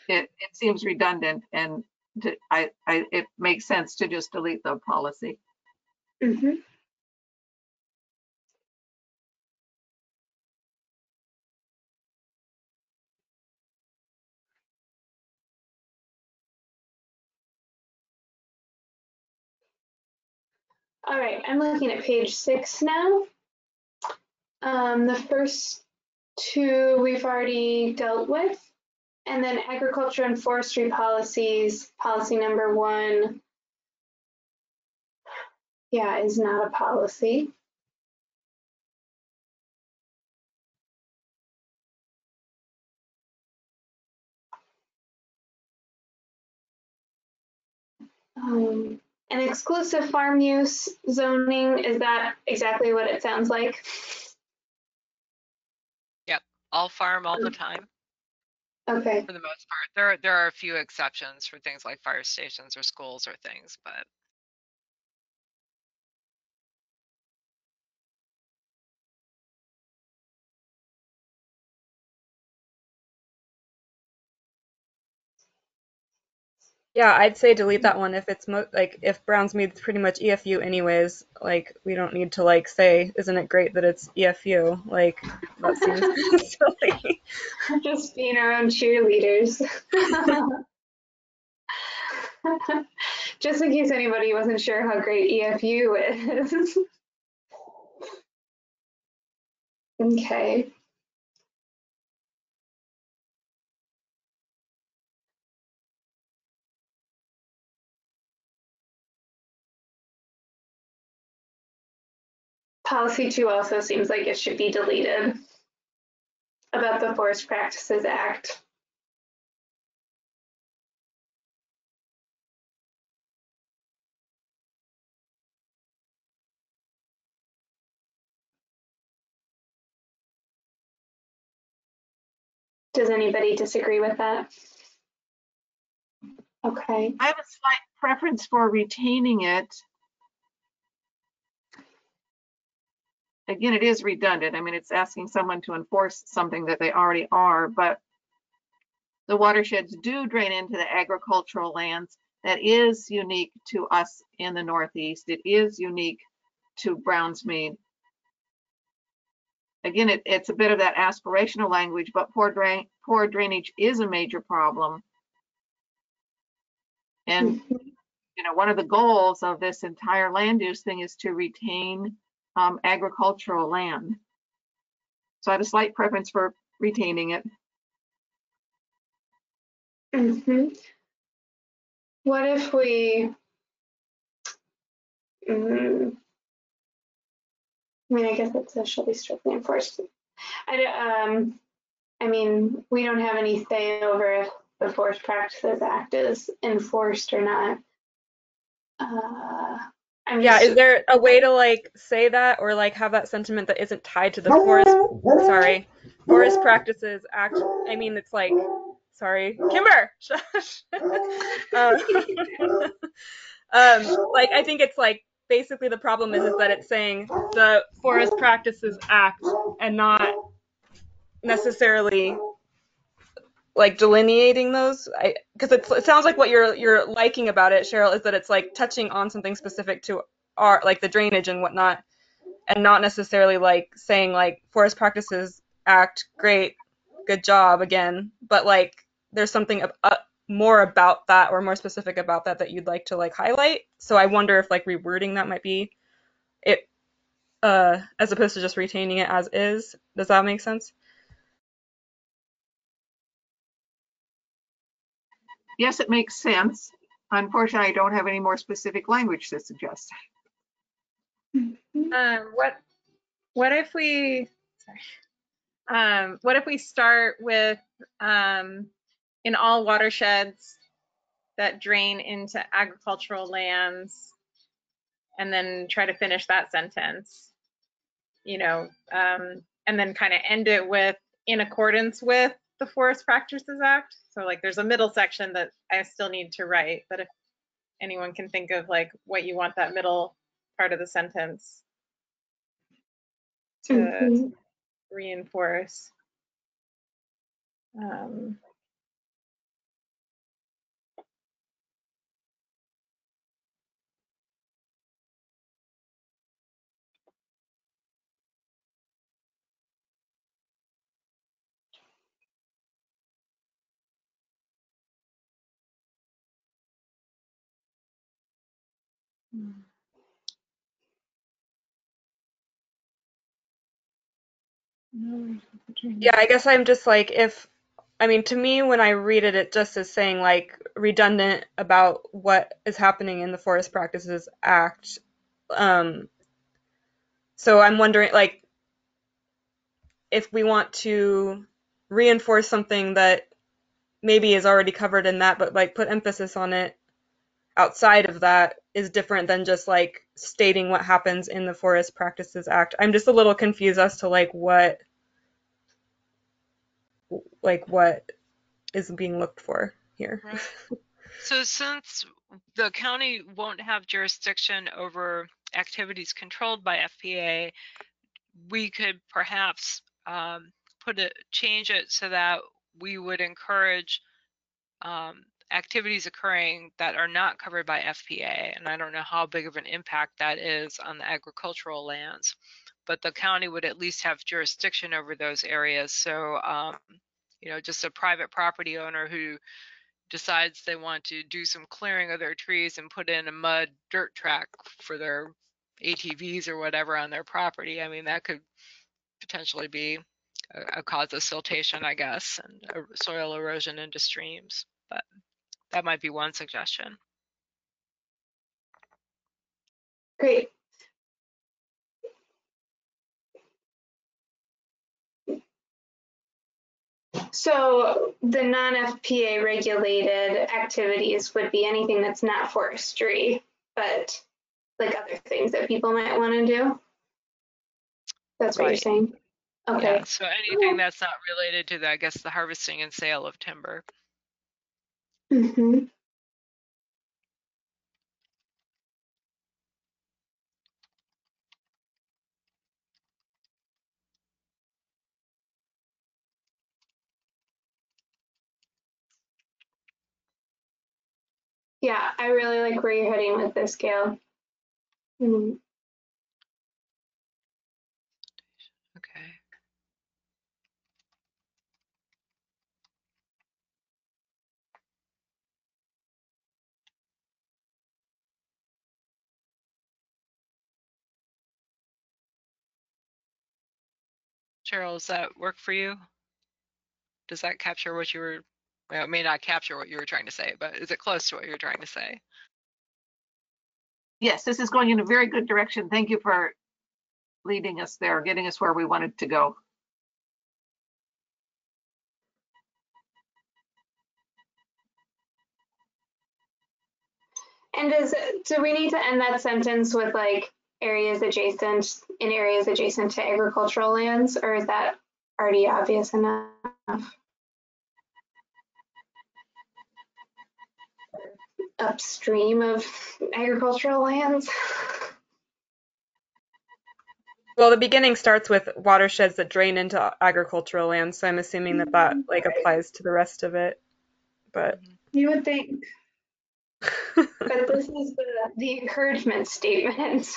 it seems redundant, and it makes sense to just delete the policy. Mm-hmm. All right, I'm looking at page 6 now. The first 2 we've already dealt with. And then agriculture and forestry policies, policy number 1, yeah, is not a policy. An exclusive farm use zoning, is that exactly what it sounds like? Yep, all farm all the time Okay. for the most part. There are a few exceptions for things like fire stations or schools or things, but Yeah, I'd say delete that one if it's like if Brownsmead's pretty much EFU anyways. Like we don't need to like say, isn't it great that it's EFU? Like that seems kind of silly. Just being our own cheerleaders. Just in case anybody wasn't sure how great EFU is. Okay. Policy 2 also seems like it should be deleted, about the Forest Practices Act. Does anybody disagree with that? Okay. I have a slight preference for retaining it. Again, it is redundant. I mean, it's asking someone to enforce something that they already are, but the watersheds do drain into the agricultural lands. That is unique to us in the Northeast. It is unique to Brownsmead. Again, it's a bit of that aspirational language, but poor drainage is a major problem. And you know, one of the goals of this entire land use thing is to retain agricultural land. So I have a slight preference for retaining it. What if we, I mean, I guess it shall be strictly enforced. I mean, we don't have any say over if the Forest Practices Act is enforced or not. Yeah, is there a way to like say that or like have that sentiment that isn't tied to the Forest Practices Act? I mean, it's like, sorry, Kimber. Shush. Like I think it's like basically the problem is that it's saying the Forest Practices Act and not necessarily like delineating those. Because it sounds like what you're liking about it, Cheryl, is that it's like touching on something specific to our like the drainage and whatnot, and not necessarily like saying like Forest Practices Act, great, good job again, but like there's something more about that or more specific about that you'd like to like highlight. So I wonder if like rewording that might be it, as opposed to just retaining it as is. Does that make sense? Yes, it makes sense. Unfortunately, I don't have any more specific language to suggest. What if we, what if we start with in all watersheds that drain into agricultural lands, and then try to finish that sentence, you know, and then kind of end it with in accordance with the Forest Practices Act. So like there's a middle section that I still need to write, but if anyone can think of like what you want that middle part of the sentence to reinforce. Yeah, I guess I'm just like if I mean, to me, when I read it, it just is saying like redundant about what is happening in the Forest Practices Act. So I'm wondering, like, if we want to reinforce something that maybe is already covered in that, but like put emphasis on it outside of that is different than just like stating what happens in the Forest Practices Act. I'm just a little confused as to like what is being looked for here. Right. So since the county won't have jurisdiction over activities controlled by FPA, we could perhaps change it so that we would encourage activities occurring that are not covered by FPA. And I don't know how big of an impact that is on the agricultural lands, but the county would at least have jurisdiction over those areas. So, you know, just a private property owner who decides they want to do some clearing of their trees and put in a mud dirt track for their ATVs or whatever on their property. I mean, that could potentially be a cause of siltation, I guess, and soil erosion into streams. But that might be one suggestion. Great. So the non-FPA regulated activities would be anything that's not forestry, but like other things that people might want to do. That's what you're Right. saying? Okay. Yeah, so anything that's not related to, I guess, the harvesting and sale of timber. Mm-hmm. Yeah, I really like where you're heading with this, Gail. Mm. Okay. Cheryl, does that work for you? Does that capture what you were, well, it may not capture what you were trying to say, but is it close to what you're trying to say? Yes, this is going in a very good direction. Thank you for leading us there, getting us where we wanted to go. And do we need to end that sentence with like areas adjacent to agricultural lands, or is that already obvious enough? Upstream of agricultural lands? Well, the beginning starts with watersheds that drain into agricultural land, so I'm assuming that that like applies to the rest of it. But You would think. But this is the encouragement statement.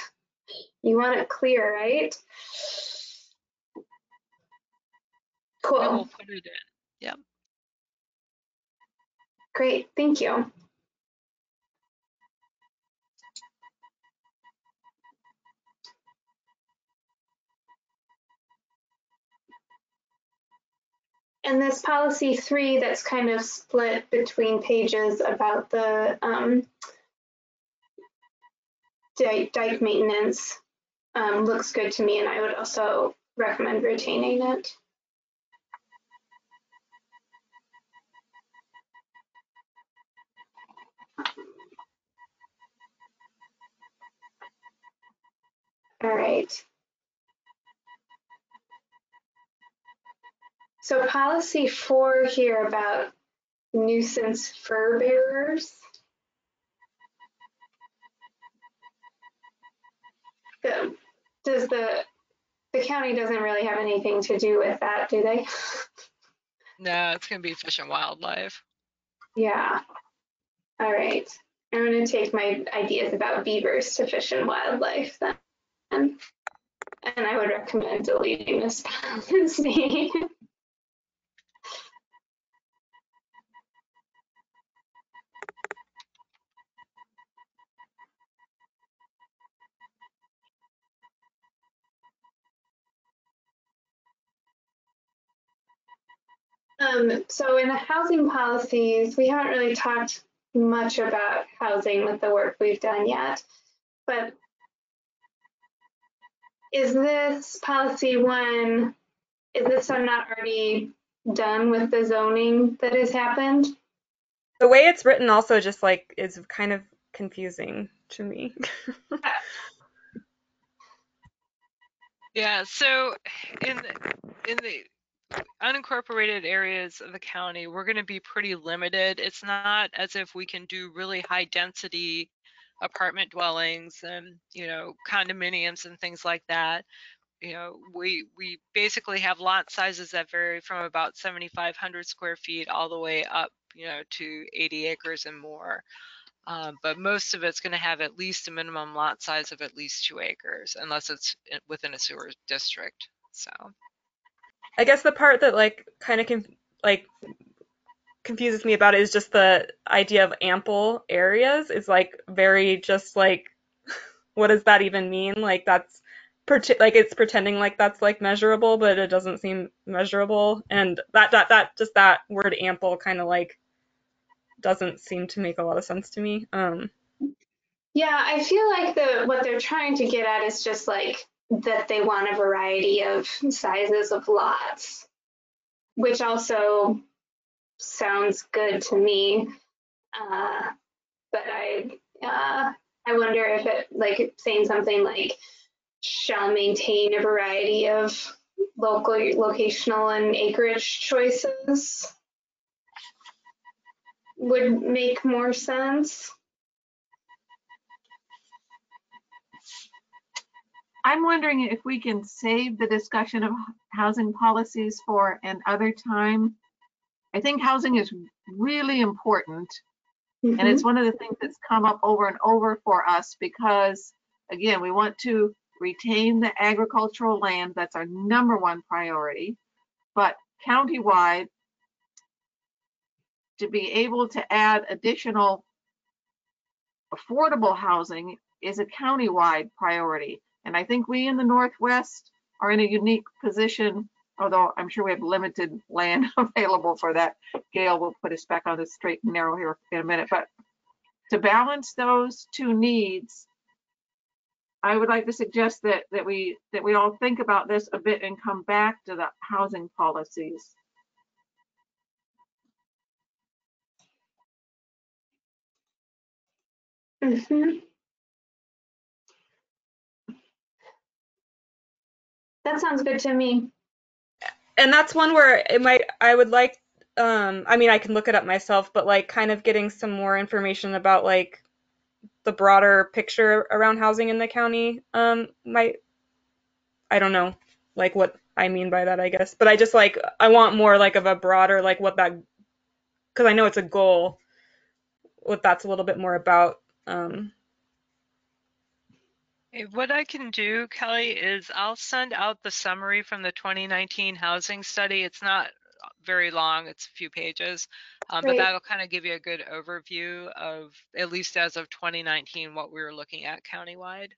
You want it clear, right? Cool. Yeah, we'll put it in. Yep. Great, thank you. And this policy 3 that's kind of split between pages about the dike maintenance looks good to me, and I would also recommend retaining it. All right. So policy 4 here about nuisance fur bearers. Does the county doesn't really have anything to do with that, do they? No, it's going to be Fish and Wildlife. Yeah. All right. I'm going to take my ideas about beavers to Fish and Wildlife then. And I would recommend deleting this policy. So in the housing policies, we haven't really talked much about housing with the work we've done yet, but is this policy one, is this one not already done with the zoning that has happened? The way it's written also just like is kind of confusing to me. Yeah, so in the unincorporated areas of the county, we're going to be pretty limited. It's not as if we can do really high density apartment dwellings and, you know, condominiums and things like that. You know, we basically have lot sizes that vary from about 7,500 square feet all the way up, you know, to 80 acres and more. But most of it's going to have at least a minimum lot size of at least 2 acres, unless it's within a sewer district. So. I guess the part that like kind of confuses me about it is just the idea of ample areas is like very just like what does that even mean? Like that's like it's pretending like that's like measurable, but it doesn't seem measurable, and that word ample kind of like doesn't seem to make a lot of sense to me. Yeah, I feel like what they're trying to get at is just like that they want a variety of sizes of lots, which also sounds good to me. But I wonder if it like saying something like shall maintain a variety of local, locational, and acreage choices would make more sense. I'm wondering if we can save the discussion of housing policies for another time. I think housing is really important. And it's one of the things that's come up over and over for us because, again, we want to retain the agricultural land. That's our #1 priority. But countywide, to be able to add additional affordable housing is a countywide priority. And I think we in the Northwest are in a unique position, although I'm sure we have limited land available for that. Gail will put us back on the straight and narrow here in a minute. But to balance those two needs, I would like to suggest that we all think about this a bit and come back to the housing policies. That sounds good to me. And that's one where I would like, I mean, I can look it up myself, but like kind of getting some more information about like the broader picture around housing in the county, I don't know, like what I mean by that, I guess. But I just like, I want more like of a broader, like what that, because I know it's a goal, what that's a little bit more about. What I can do, Kelly, is I'll send out the summary from the 2019 housing study. It's not very long, it's a few pages, but that'll kind of give you a good overview of, at least as of 2019, what we were looking at countywide.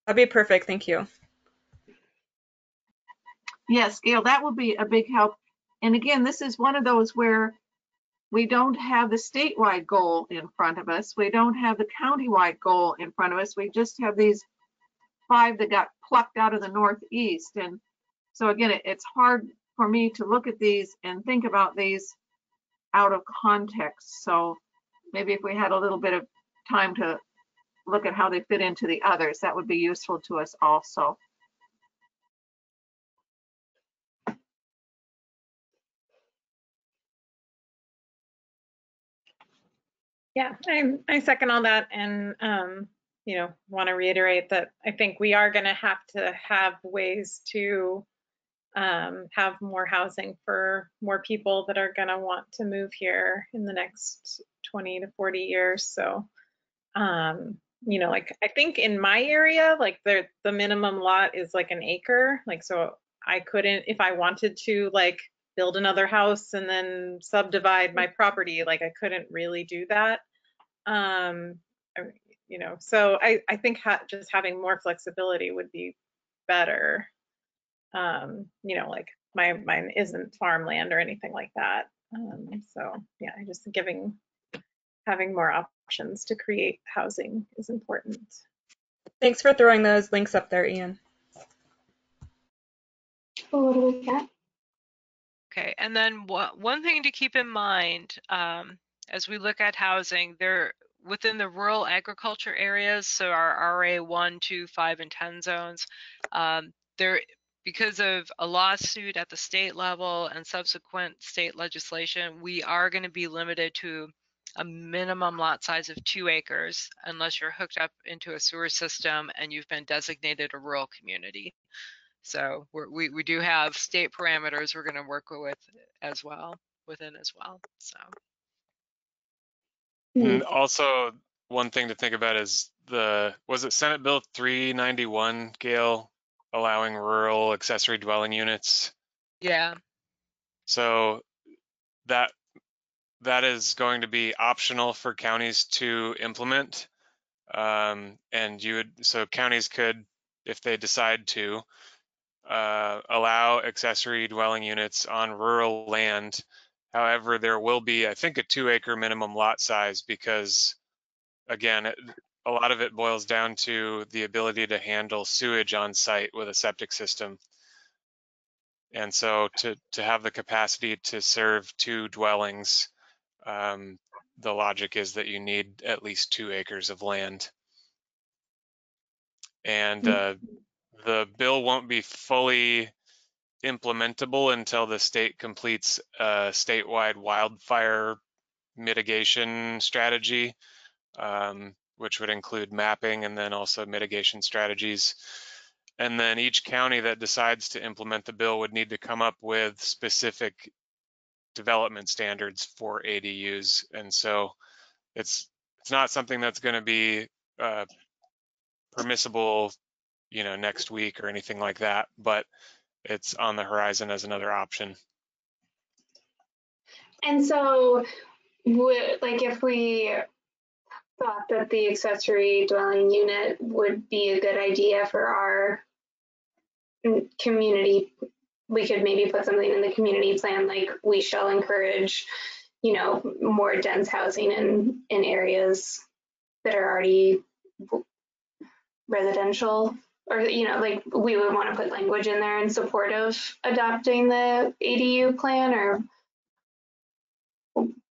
That'd be perfect, thank you. Yes, Gail, that will be a big help. And again, this is one of those where we don't have the statewide goal in front of us. We don't have the countywide goal in front of us. We just have these 5 that got plucked out of the Northeast. And so again, it's hard for me to look at these and think about these out of context. So maybe if we had a little bit of time to look at how they fit into the others, that would be useful to us also. Yeah, I second all that, and you know, want to reiterate that I think we are going to have ways to have more housing for more people that are going to want to move here in the next 20 to 40 years. So, you know, like I think in my area, like the minimum lot is like an acre. Like, so I couldn't, if I wanted to like build another house and then subdivide my property, like I couldn't really do that. You know, so I think just having more flexibility would be better. You know, like mine isn't farmland or anything like that. So yeah, just having more options to create housing is important. Thanks for throwing those links up there, Ian. What do we got? Okay, and then one thing to keep in mind as we look at housing, there within the rural agriculture areas, so our RA 1, 2, 5, and 10 zones, there, because of a lawsuit at the state level and subsequent state legislation, we are going to be limited to a minimum lot size of 2 acres unless you're hooked up into a sewer system and you've been designated a rural community. So we do have state parameters we're going to work with as well, within as well. So. And also, one thing to think about is was it Senate Bill 391, Gail, allowing rural accessory dwelling units? Yeah. So that is going to be optional for counties to implement. And so counties could, if they decide to, allow accessory dwelling units on rural land. However, there will be, I think, a 2-acre minimum lot size because, again, a lot of it boils down to the ability to handle sewage on site with a septic system. And so to have the capacity to serve 2 dwellings, the logic is that you need at least 2 acres of land. And the bill won't be fully implementable until the state completes a statewide wildfire mitigation strategy, which would include mapping and then also mitigation strategies. And then each county that decides to implement the bill would need to come up with specific development standards for ADUs. And so it's not something that's going to be permissible, next week or anything like that, but it's on the horizon as another option. And so, like if we thought that the accessory dwelling unit would be a good idea for our community, we could maybe put something in the community plan like we shall encourage, more dense housing in areas that are already residential, or like we would want to put language in there in support of adopting the ADU plan, or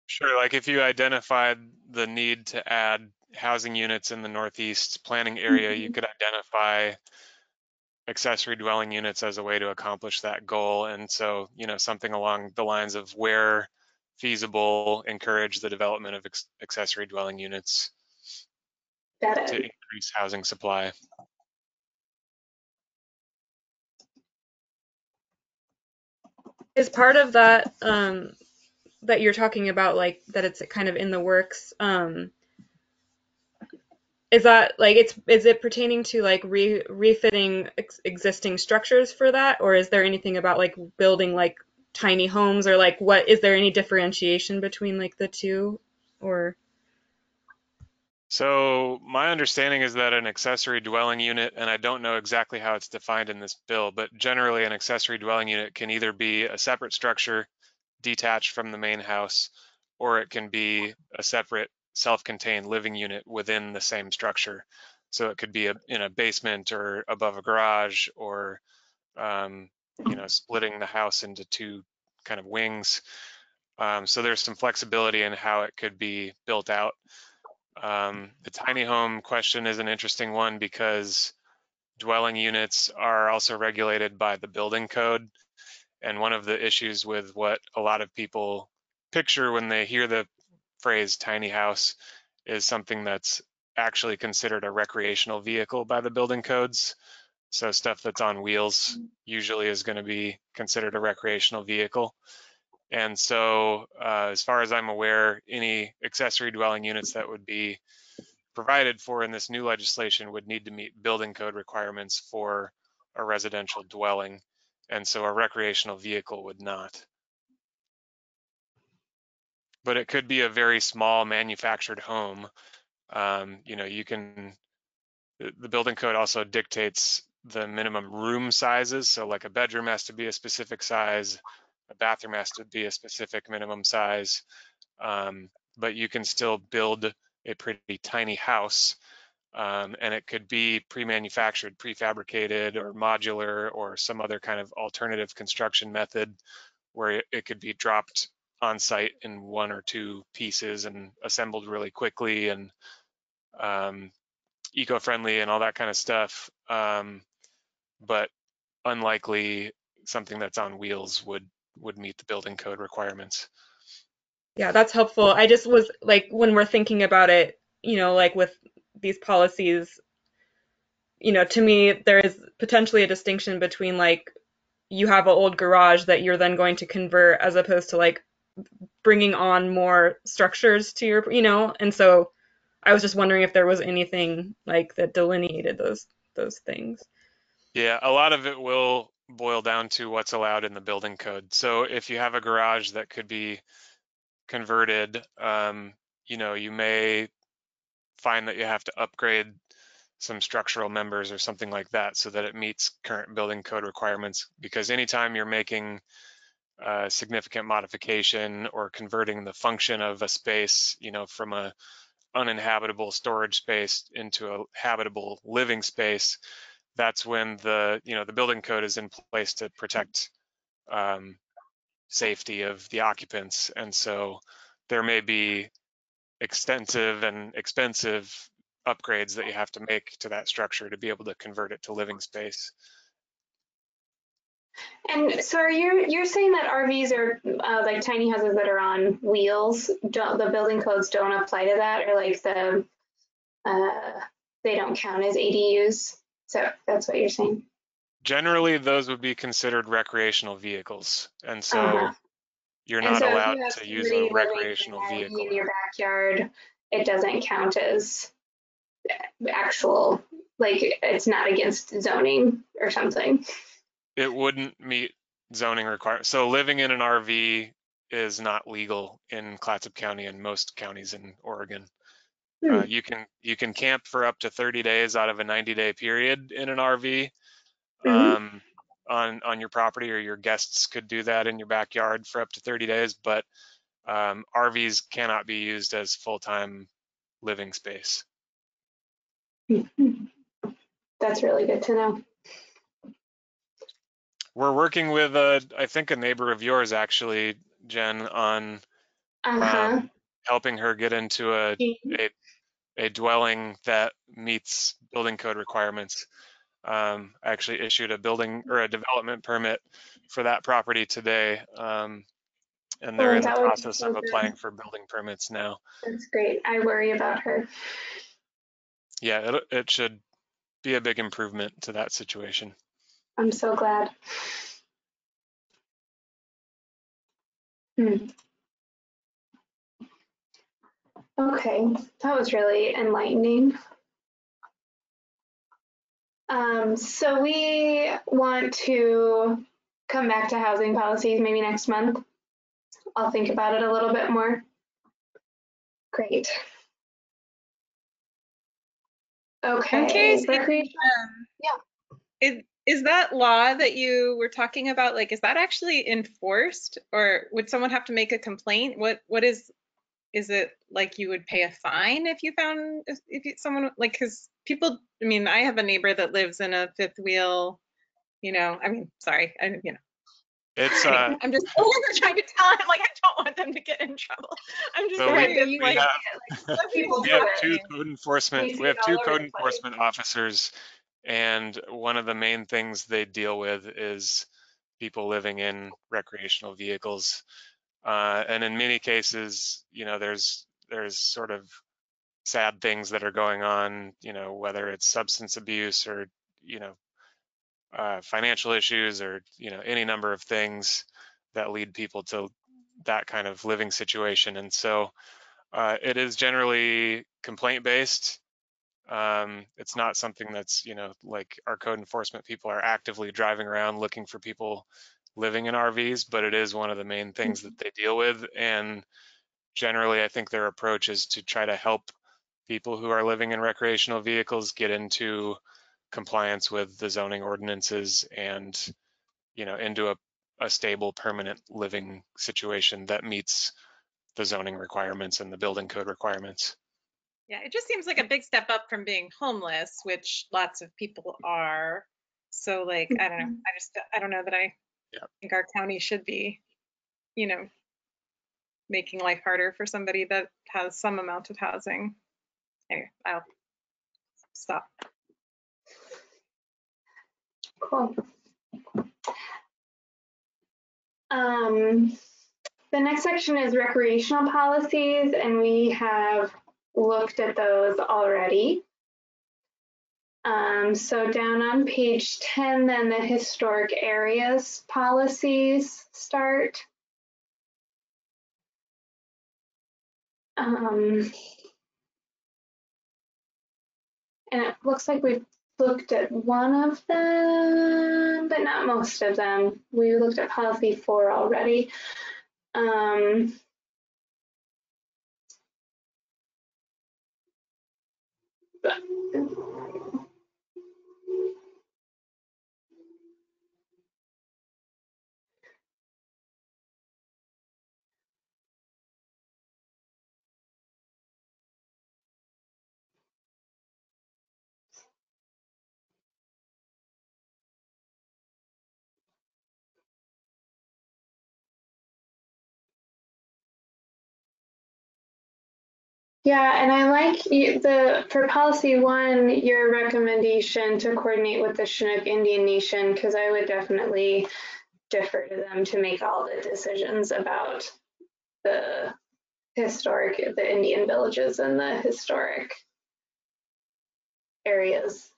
Sure, like if you identified the need to add housing units in the Northeast planning area, you could identify accessory dwelling units as a way to accomplish that goal. And so, something along the lines of where feasible, encourage the development of accessory dwelling units to increase housing supply. Is part of that that you're talking about, like that it's kind of in the works, is that like is it pertaining to like refitting existing structures for that, or is there anything about like building like tiny homes, or like what is there any differentiation between like the two, or? So my understanding is that an accessory dwelling unit, and I don't know exactly how it's defined in this bill, but generally an accessory dwelling unit can either be a separate structure detached from the main house, or it can be a separate self-contained living unit within the same structure. So it could be in a basement or above a garage, or splitting the house into 2 kind of wings. So there's some flexibility in how it could be built out. The tiny home question is an interesting one because dwelling units are also regulated by the building code. And one of the issues with what a lot of people picture when they hear the phrase tiny house is something that's actually considered a recreational vehicle by the building codes. So stuff that's on wheels usually is going to be considered a recreational vehicle. And so as far as I'm aware, any accessory dwelling units that would be provided for in this new legislation would need to meet building code requirements for a residential dwelling. And so a recreational vehicle would not. But it could be a very small manufactured home. The building code also dictates the minimum room sizes. So like a bedroom has to be a specific size, a bathroom has to be a specific minimum size, but you can still build a pretty tiny house, and it could be pre-manufactured, prefabricated, or modular, or some other kind of alternative construction method where it could be dropped on site in 1 or 2 pieces and assembled really quickly and eco-friendly and all that kind of stuff. But unlikely something that's on wheels would meet the building code requirements. Yeah, that's helpful. I just was like, when we're thinking about it, like with these policies, to me, there is potentially a distinction between like you have an old garage that you're then going to convert as opposed to like bringing on more structures to your, and so I was just wondering if there was anything like that delineated those things. Yeah, a lot of it will boil down to what's allowed in the building code. So if you have a garage that could be converted, you may find that you have to upgrade some structural members or something like that so that it meets current building code requirements. Because anytime you're making a significant modification or converting the function of a space, from a uninhabitable storage space into a habitable living space, that's when the building code is in place to protect safety of the occupants. And so there may be extensive and expensive upgrades that you have to make to that structure to be able to convert it to living space. And so you're saying that RVs are like tiny houses that are on wheels, the building codes don't apply to that, or like they don't count as ADUs? So that's what you're saying? Generally, those would be considered recreational vehicles. And so you're And not so allowed if you have to use somebody a living recreational in an RV vehicle. in your backyard, it doesn't count as actual, like it's not against zoning or something. It wouldn't meet zoning requirements. So living in an RV is not legal in Clatsop County and most counties in Oregon. You can camp for up to 30 days out of a 90-day period in an RV on your property, or your guests could do that in your backyard for up to 30 days. But RVs cannot be used as full-time living space. That's really good to know. We're working with I think a neighbor of yours actually, Jen, on helping her get into a dwelling that meets building code requirements. I actually issued a building or a development permit for that property today, and they're in the process of applying for building permits now. That's great. I worry about her. Yeah, it should be a big improvement to that situation. I'm so glad. Okay, that was really enlightening. So we want to come back to housing policies maybe next month. I'll think about it a little bit more. Great. Okay. Yeah. Is that law that you were talking about, like, is that actually enforced, or would someone have to make a complaint? What is it like you would pay a fine if you found, someone, like, because people, I mean, I have a neighbor that lives in a fifth wheel, sorry, It's I'm just trying to tell him, like, I don't want them to get in trouble. I'm just we have two code enforcement officers, and one of the main things they deal with is people living in recreational vehicles, and in many cases, there's sort of sad things that are going on, whether it's substance abuse or financial issues, or any number of things that lead people to that kind of living situation. And so it is generally complaint based. It's not something that's, like our code enforcement people are actively driving around looking for people living in RVs, but it is one of the main things that they deal with. And generally, I think their approach is to try to help people who are living in recreational vehicles get into compliance with the zoning ordinances and, you know, into a stable, permanent living situation that meets the zoning requirements and the building code requirements. Yeah, it just seems like a big step up from being homeless, which lots of people are. So like, I don't know. I don't know that I think our county should be, you know, making life harder for somebody that has some amount of housing. Anyway, I'll stop. Cool. The next section is recreational policies, and we have looked at those already. So down on page 10, then the historic areas policies start. And it looks like we've looked at one of them, but not most of them. We looked at policy 4 already. Yeah, and I like for policy 1, your recommendation to coordinate with the Chinook Indian Nation, because I would definitely defer to them to make all the decisions about the Indian villages and the historic areas.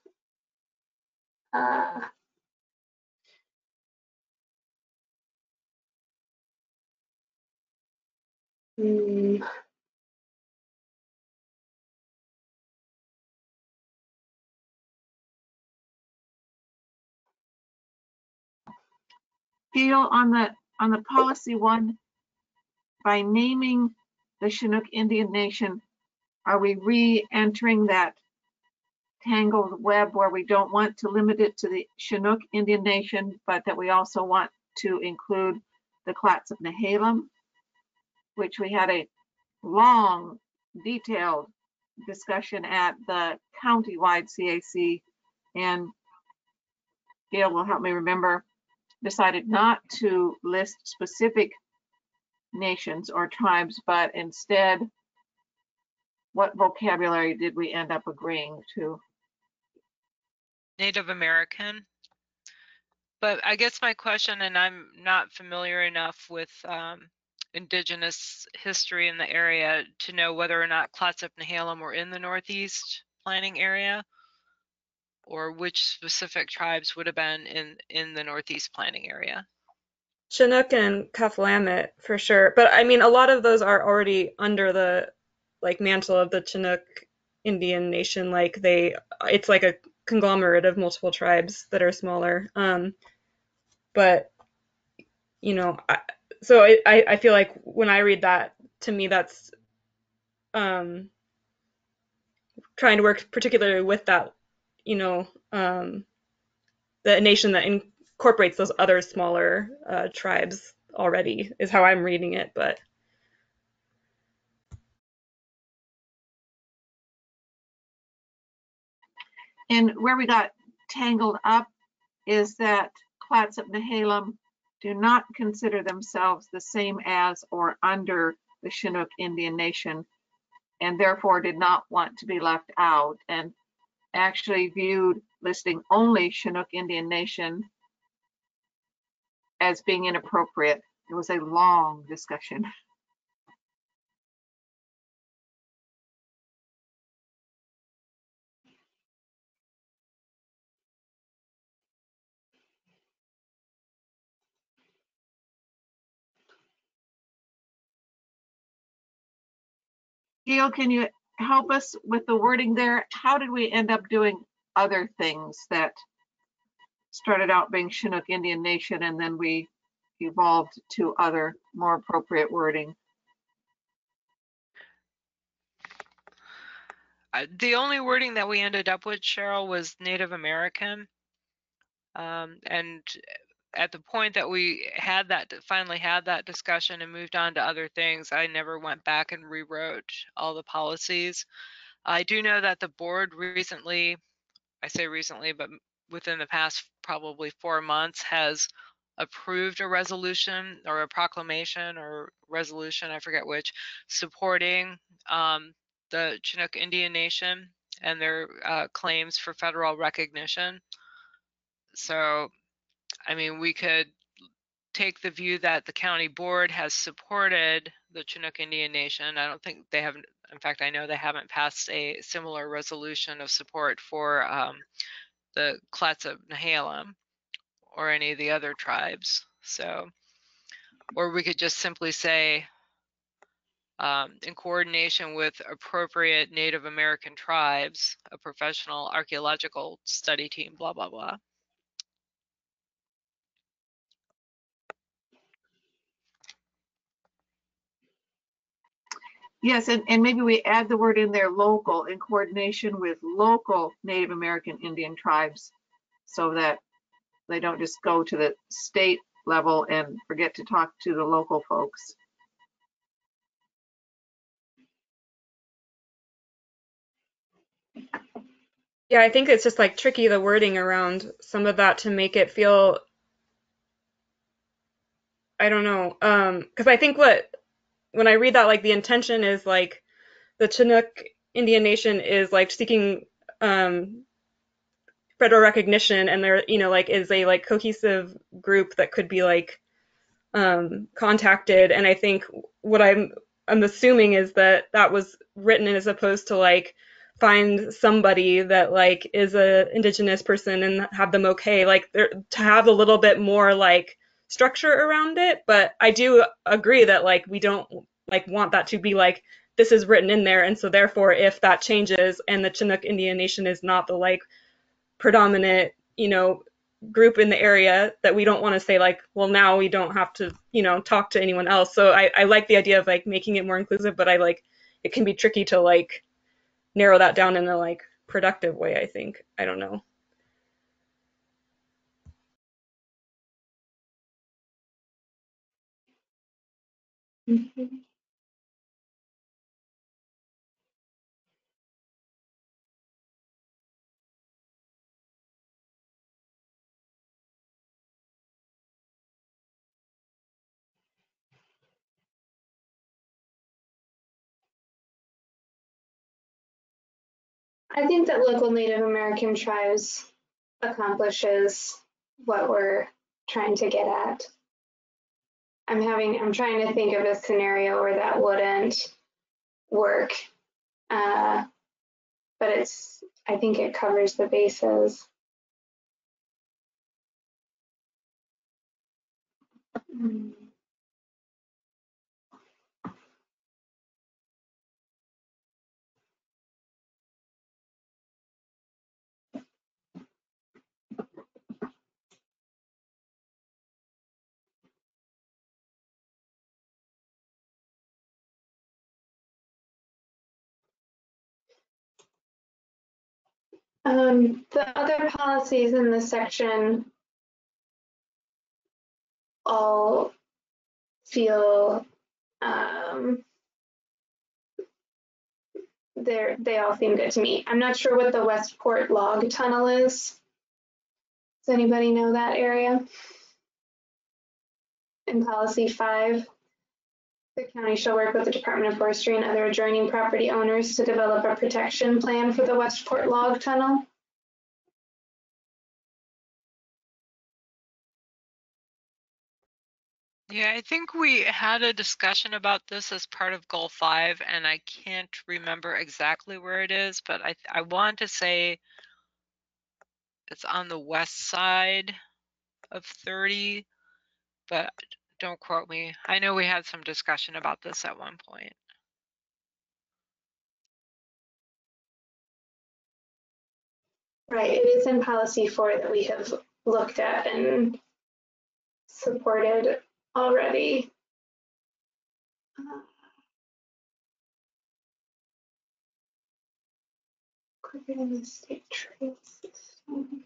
Gail, on the policy 1, by naming the Chinook Indian Nation, are we re-entering that tangled web where we don't want to limit it to the Chinook Indian Nation, but that we also want to include the Clatsop-Nehalem, which we had a long, detailed discussion at the county-wide CAC, and Gail will help me remember, decided not to list specific nations or tribes, but instead, what vocabulary did we end up agreeing to? Native American. But I guess my question, and I'm not familiar enough with indigenous history in the area to know whether or not Clatsop-Nehalem were in the Northeast planning area, or which specific tribes would have been in the Northeast planning area. Chinook and Kaflamet for sure, but I mean a lot of those are already under the like mantle of the Chinook Indian Nation. Like it's like a conglomerate of multiple tribes that are smaller. But you know, I feel like when I read that, to me that's trying to work particularly with that, you know, the nation that incorporates those other smaller tribes already is how I'm reading it. But And where we got tangled up is that Clatsop-Nehalem do not consider themselves the same as or under the Chinook Indian Nation, and therefore did not want to be left out, and actually viewed listing only Chinook Indian Nation as being inappropriate. It was a long discussion. Gail, can you help us with the wording there? How did we end up doing other things that started out being Chinook Indian Nation and then we evolved to other more appropriate wording? The only wording that we ended up with, Cheryl, was Native American. And at the point that we had that, finally had that discussion and moved on to other things, I never went back and rewrote all the policies. I do know that the board recently, I say recently, but within the past probably 4 months, has approved a resolution or a proclamation or resolution, I forget which, supporting the Chinook Indian Nation and their claims for federal recognition. So, I mean, we could take the view that the county board has supported the Chinook Indian Nation. I don't think they haven't, in fact, I know they haven't passed a similar resolution of support for the Clatsop-Nehalem or any of the other tribes. So, or we could just simply say, in coordination with appropriate Native American tribes, a professional archaeological study team, blah, blah, blah. Yes, and maybe we add the word in there, local, in coordination with local Native American Indian tribes, so that they don't just go to the state level and forget to talk to the local folks. Yeah, I think it's just like tricky, the wording around some of that, to make it feel, I don't know, because I think when I read that, like the intention is like the Chinook Indian Nation is like seeking federal recognition, and they're, you know, like is a like cohesive group that could be like contacted. And I think what I'm assuming is that that was written as opposed to like find somebody that like is a indigenous person and have them okay, like to have a little bit more like structure around it. But I do agree that like we don't like want that to be like this is written in there, and so therefore if that changes and the Chinook Indian Nation is not the like predominant, you know, group in the area, that we don't want to say like, well, now we don't have to, you know, talk to anyone else. So I like the idea of like making it more inclusive, but I like it can be tricky to like narrow that down in a like productive way, I think. I don't know. Mhm. I think that local Native American tribes accomplishes what we're trying to get at. I'm trying to think of a scenario where that wouldn't work. But I think it covers the bases. The other policies in this section all feel they all seem good to me. I'm not sure what the Westport Log Tunnel is. Does anybody know that area? In policy 5, the county shall work with the Department of Forestry and other adjoining property owners to develop a protection plan for the Westport Log Tunnel. Yeah, I think we had a discussion about this as part of Goal 5, and I can't remember exactly where it is, but I want to say it's on the west side of 30, but don't quote me. I know we had some discussion about this at one point. Right, it is in policy 4 that we have looked at and supported already. Incorporating the state trail system.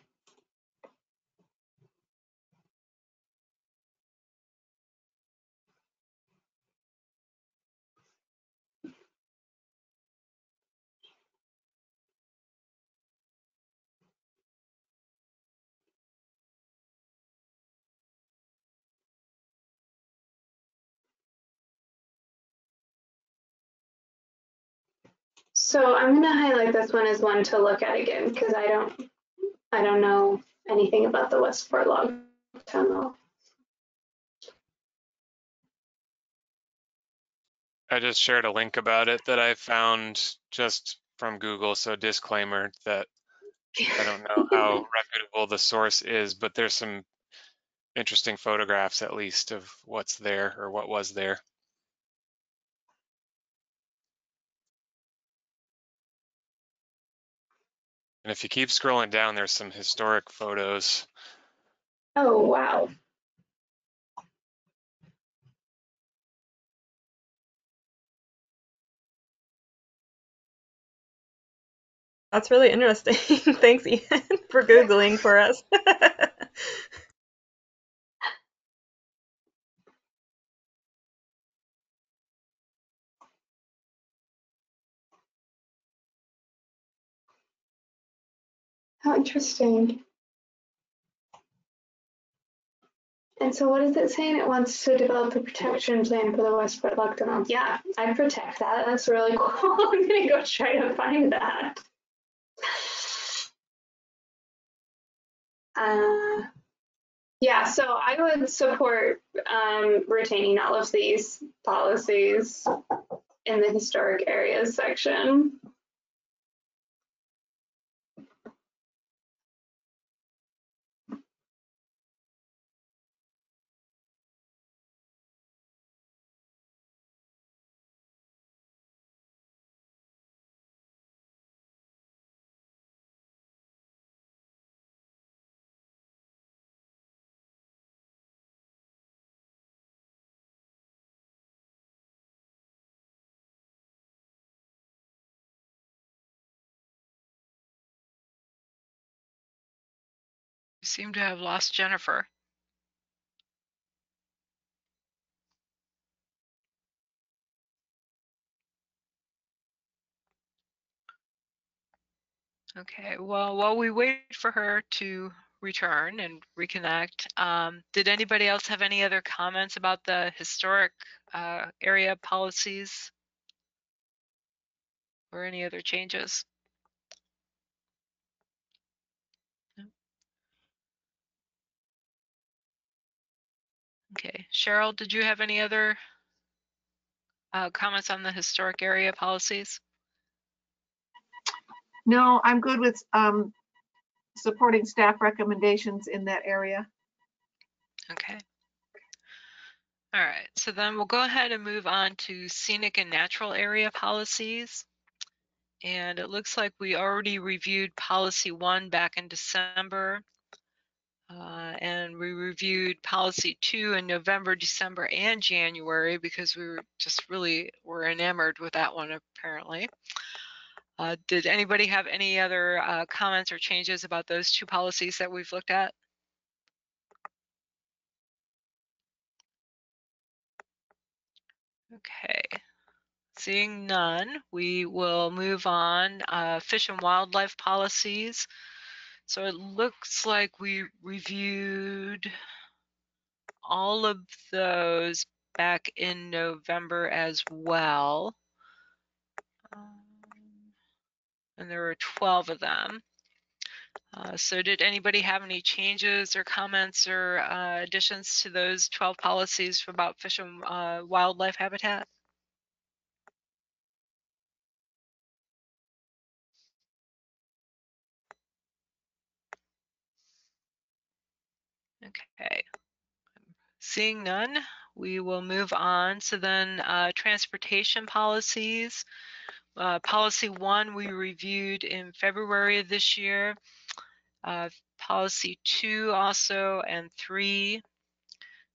So I'm going to highlight this one as one to look at again because I don't know anything about the Westport Log Tunnel. I just shared a link about it that I found just from Google. So disclaimer that I don't know how reputable the source is, but there's some interesting photographs at least of what's there or what was there. And if you keep scrolling down, there's some historic photos. Oh, wow. That's really interesting. Thanks, Ian, for Googling for us. How interesting. And so what is it saying? It wants to develop a protection plan for the Westport Log Tunnel. Yeah, I protect that. That's really cool. I'm going to go try to find that. Yeah, so I would support retaining all of these policies in the historic areas section. You seem to have lost Jennifer. Okay, well, while we wait for her to return and reconnect, did anybody else have any other comments about the historic area policies or any other changes? No? Okay, Cheryl, did you have any other comments on the historic area policies? No, I'm good with supporting staff recommendations in that area. Okay. All right, so then we'll go ahead and move on to scenic and natural area policies. And it looks like we already reviewed policy 1 back in December. And we reviewed policy 2 in November, December, and January because we were enamored with that one apparently. Did anybody have any other comments or changes about those two policies that we've looked at? Okay, seeing none, we will move on. Fish and wildlife policies. So it looks like we reviewed all of those back in November as well. And there were 12 of them. So did anybody have any changes or comments or additions to those 12 policies about fish and wildlife habitat? Okay, seeing none, we will move on. So then transportation policies. Policy 1 we reviewed in February of this year. Policy 2 also, and 3.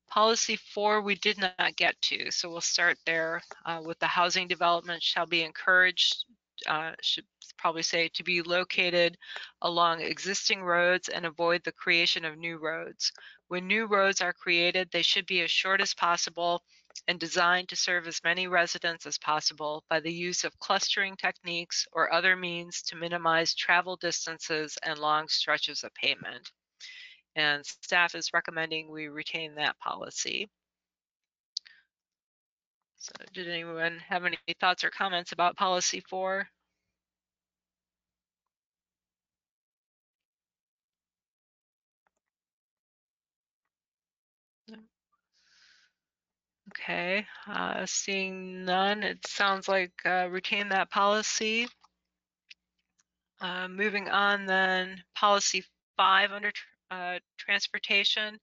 Policy 4 we did not get to, so we'll start there with the housing development shall be encouraged should probably say to be located along existing roads and avoid the creation of new roads. When new roads are created, they should be as short as possible and designed to serve as many residents as possible by the use of clustering techniques or other means to minimize travel distances and long stretches of pavement. And staff is recommending we retain that policy. So did anyone have any thoughts or comments about policy 4? Okay, seeing none, it sounds like retain that policy. Moving on then, policy 5 under transportation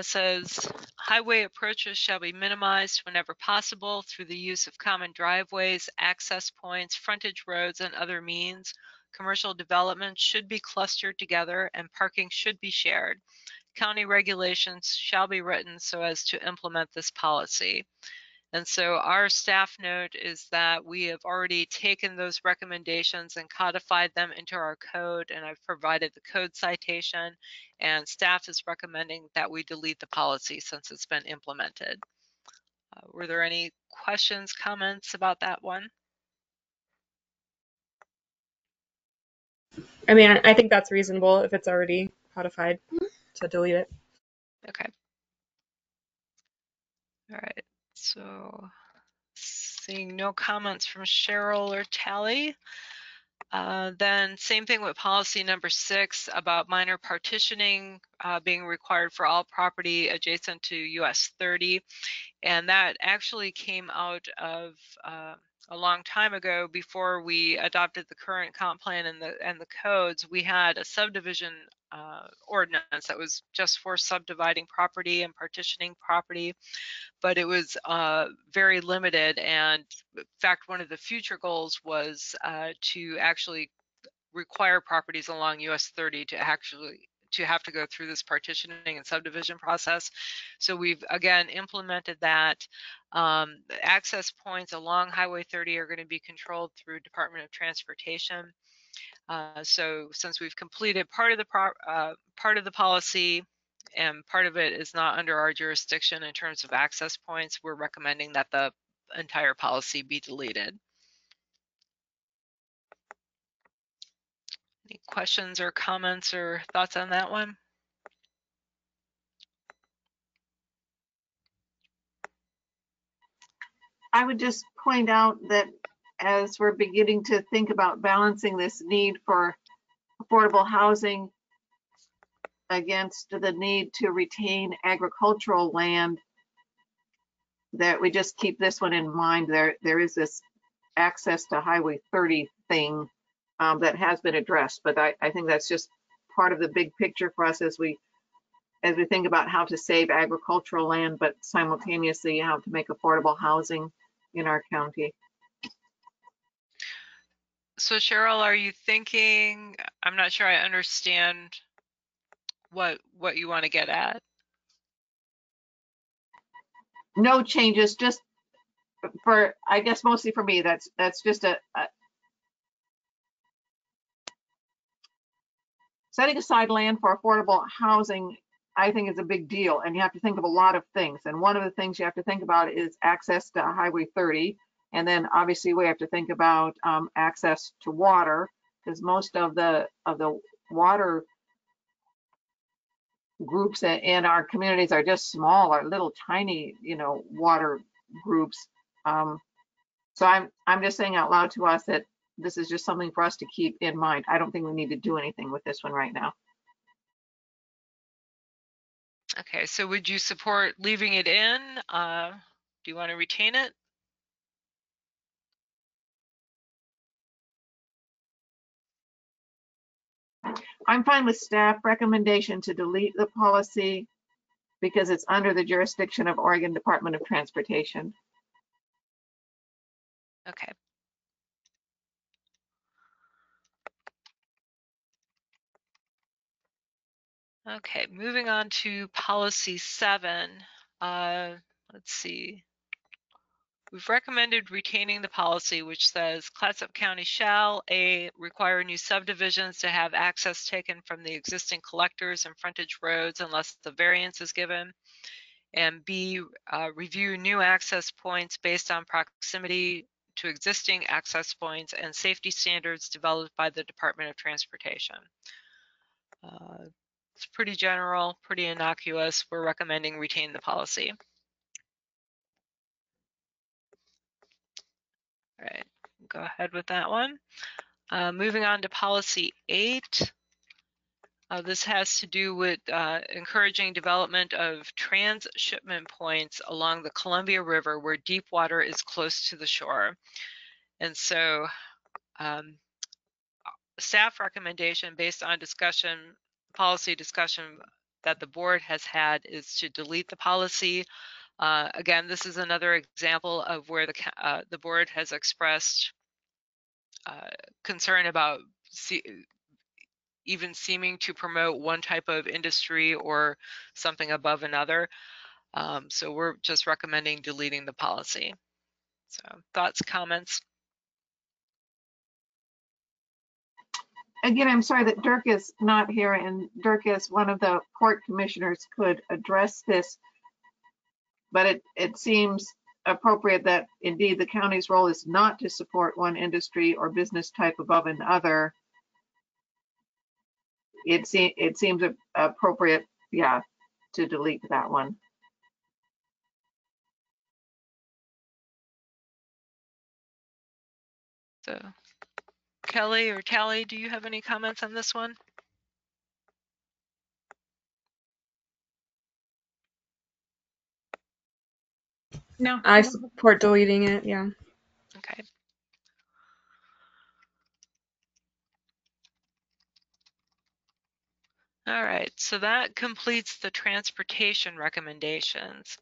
says highway approaches shall be minimized whenever possible through the use of common driveways, access points, frontage roads, and other means. Commercial development should be clustered together and parking should be shared. County regulations shall be written so as to implement this policy. And so our staff note is that we have already taken those recommendations and codified them into our code, and I've provided the code citation, and staff is recommending that we delete the policy since it's been implemented. Were there any questions, comments about that one? I mean, I think that's reasonable if it's already codified to delete it. Okay. All right, so seeing no comments from Cheryl or Tally, then same thing with policy number 6 about minor partitioning being required for all property adjacent to US 30. And that actually came out of a long time ago before we adopted the current comp plan and the codes. We had a subdivision ordinance that was just for subdividing property and partitioning property, but it was very limited. And in fact, one of the future goals was to actually require properties along US 30 to have to go through this partitioning and subdivision process. So we've again implemented that. Access points along Highway 30 are going to be controlled through Department of Transportation. So since we've completed part of the policy and part of it is not under our jurisdiction in terms of access points, we're recommending that the entire policy be deleted. Any questions or comments or thoughts on that one? I would just point out that as we're beginning to think about balancing this need for affordable housing against the need to retain agricultural land, that we just keep this one in mind. There is this access to Highway 30 thing that has been addressed, but I think that's just part of the big picture for us as we think about how to save agricultural land, but simultaneously how to make affordable housing in our county. So Cheryl, are you thinking, I'm not sure I understand what you want to get at. No changes, just for, I guess mostly for me, that's just a setting aside land for affordable housing, I think is a big deal, and you have to think of a lot of things. And one of the things you have to think about is access to Highway 30. And then obviously we have to think about access to water, because most of the water groups in our communities are just small, are little tiny, water groups. So I'm just saying out loud to us that this is just something for us to keep in mind. I don't think we need to do anything with this one right now. Okay, so would you support leaving it in? Do you want to retain it? I'm fine with staff recommendation to delete the policy because it's under the jurisdiction of Oregon Department of Transportation. Okay. Okay, moving on to policy 7. Let's see. We've recommended retaining the policy which says Clatsop County shall A, require new subdivisions to have access taken from the existing collectors and frontage roads unless the variance is given, and B, review new access points based on proximity to existing access points and safety standards developed by the Department of Transportation. It's pretty general, pretty innocuous. We're recommending retain the policy. All right, go ahead with that one. Moving on to policy 8. This has to do with encouraging development of transshipment points along the Columbia River where deep water is close to the shore. And so staff recommendation based on policy discussion that the board has had is to delete the policy. Again, this is another example of where the board has expressed concern about even seeming to promote one type of industry or something above another. So we're just recommending deleting the policy. So thoughts, comments? Again, I'm sorry that Dirk is not here, and Dirk, as one of the port commissioners, could address this, but it seems appropriate that indeed the county's role is not to support one industry or business type above another. It seems appropriate, yeah, to delete that one. So Kelly or Tally, do you have any comments on this one? No. I support deleting it, yeah. Okay. All right, so that completes the transportation recommendations.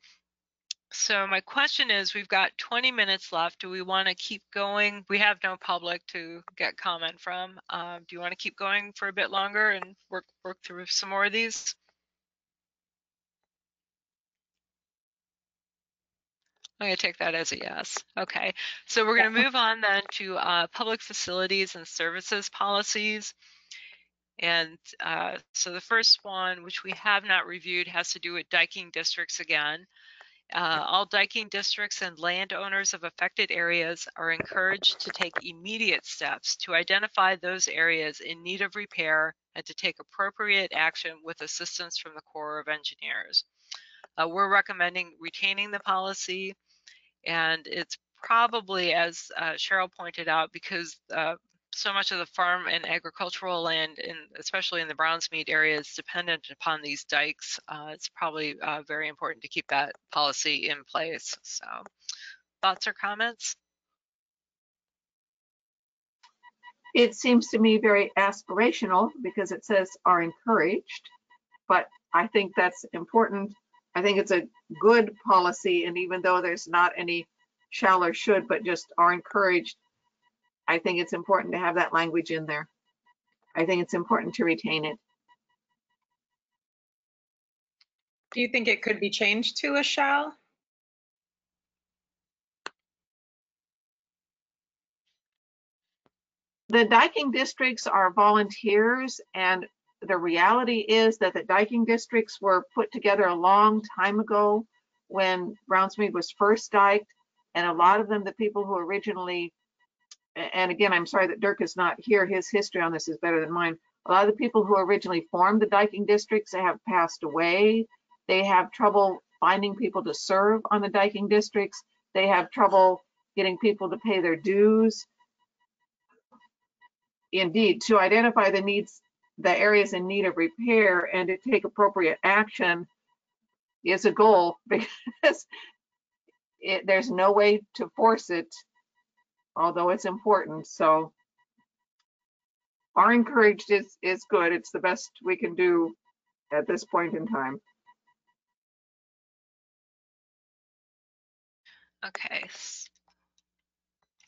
So my question is, we've got 20 minutes left. Do we want to keep going? We have no public to get comment from. Do you want to keep going for a bit longer and work through some more of these? I'm going to take that as a yes. Okay, so we're going to move on then to public facilities and services policies. And so the first one, which we have not reviewed, has to do with diking districts again. All diking districts and landowners of affected areas are encouraged to take immediate steps to identify those areas in need of repair and to take appropriate action with assistance from the Corps of Engineers. We're recommending retaining the policy, and it's probably, as Cheryl pointed out, because so much of the farm and agricultural land, especially in the Brownsmead area, is dependent upon these dikes. It's probably very important to keep that policy in place. So, thoughts or comments? It seems to me very aspirational because it says are encouraged, but I think that's important. I think it's a good policy, and even though there's not any shall or should, but just are encouraged, I think it's important to have that language in there. I think it's important to retain it. Do you think it could be changed to a shall? The diking districts are volunteers, and the reality is that the diking districts were put together a long time ago when Brownsmead was first diked, and a lot of them, the people who originally, and again, I'm sorry that Dirk is not here, his history on this is better than mine. A lot of the people who originally formed the diking districts have passed away. They have trouble finding people to serve on the diking districts. They have trouble getting people to pay their dues. Indeed, to identify the needs, the areas in need of repair, and to take appropriate action is a goal, because there's no way to force it, although it's important. So are encouraged is good. It's the best we can do at this point in time. Okay,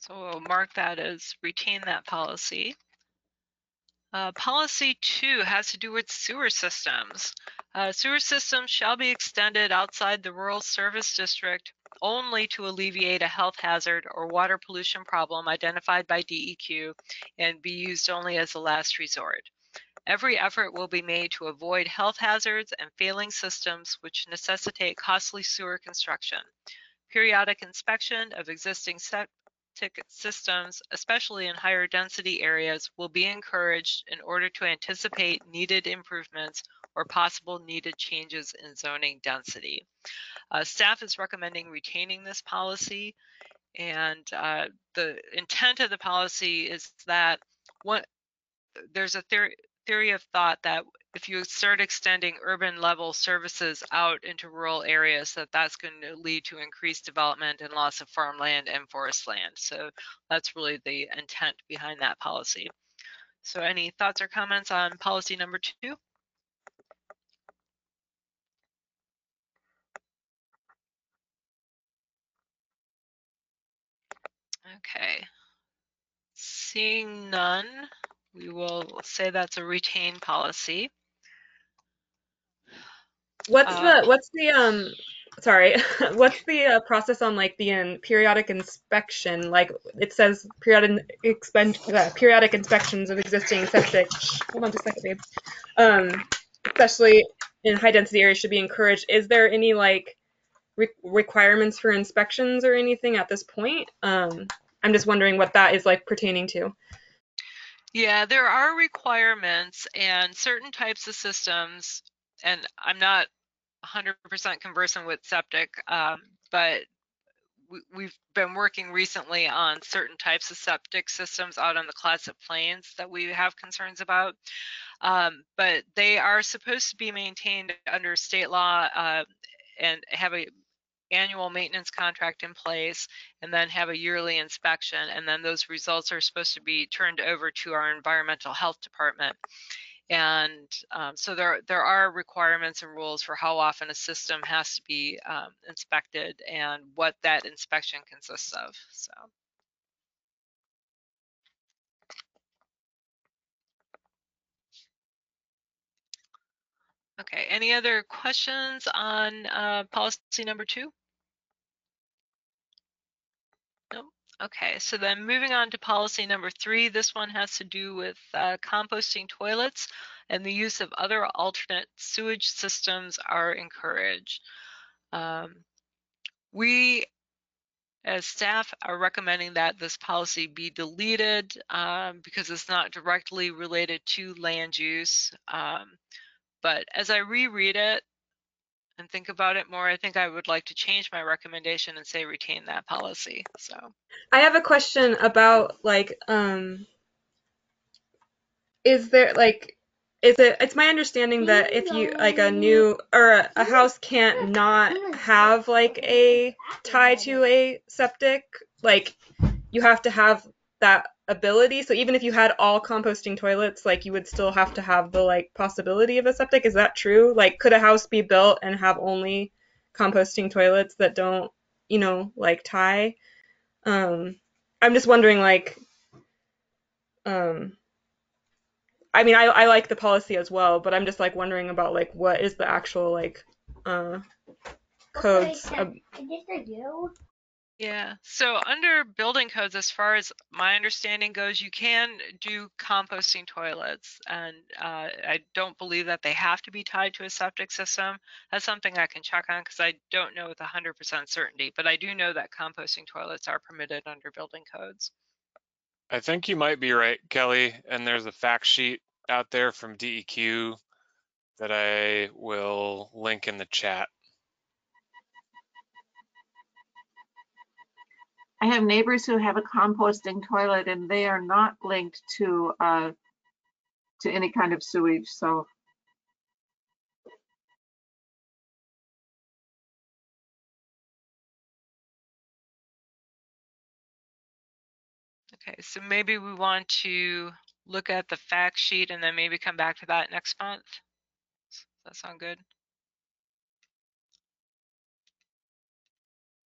so we'll mark that as retain that policy. Policy 2 has to do with sewer systems. Sewer systems shall be extended outside the rural service district only to alleviate a health hazard or water pollution problem identified by DEQ and be used only as a last resort. Every effort will be made to avoid health hazards and failing systems which necessitate costly sewer construction. Periodic inspection of existing septic systems, especially in higher density areas, will be encouraged in order to anticipate needed improvements or possible needed changes in zoning density. Staff is recommending retaining this policy, and the intent of the policy is that there's a theory of thought that if you start extending urban level services out into rural areas, that's going to lead to increased development and loss of farmland and forest land. So that's really the intent behind that policy. So any thoughts or comments on policy number 2? Okay, seeing none, we will say that's a retain policy. What's the process on like the periodic inspection? Like it says periodic inspections of existing septic. Hold on just a second, babe. Especially in high density areas should be encouraged. Is there any like requirements for inspections or anything at this point? I'm just wondering what that is like pertaining to. Yeah, there are requirements and certain types of systems, and I'm not 100% conversant with septic, but we've been working recently on certain types of septic systems out on the Classic Plains that we have concerns about. But they are supposed to be maintained under state law and have a annual maintenance contract in place, and then have a yearly inspection, and then those results are supposed to be turned over to our environmental health department. And so there are requirements and rules for how often a system has to be inspected and what that inspection consists of. So. Okay, any other questions on policy number 2? Nope. Okay, so then moving on to policy number 3, this one has to do with composting toilets, and the use of other alternate sewage systems are encouraged. We as staff are recommending that this policy be deleted because it's not directly related to land use. But as I reread it and think about it more, I think I would like to change my recommendation and say retain that policy. So I have a question about like it's my understanding that if you like a house can't not have like a tie to a septic, like you have to have that ability. So even if you had all composting toilets, like you would still have to have the like possibility of a septic. Is that true? Like could a house be built and have only composting toilets that don't, like tie? I'm just wondering like I mean, I like the policy as well, but I'm just like wondering about like what is the actual like codes. yeah, so under building codes, as far as my understanding goes, you can do composting toilets, and I don't believe that they have to be tied to a septic system. That's something I can check on because I don't know with 100% certainty, but I do know that composting toilets are permitted under building codes. I think you might be right, Kelly, and there's a fact sheet out there from DEQ that I will link in the chat. I have neighbors who have a composting toilet and they are not linked to any kind of sewage, so. Okay, so maybe we want to look at the fact sheet and then maybe come back to that next month. Does that sound good?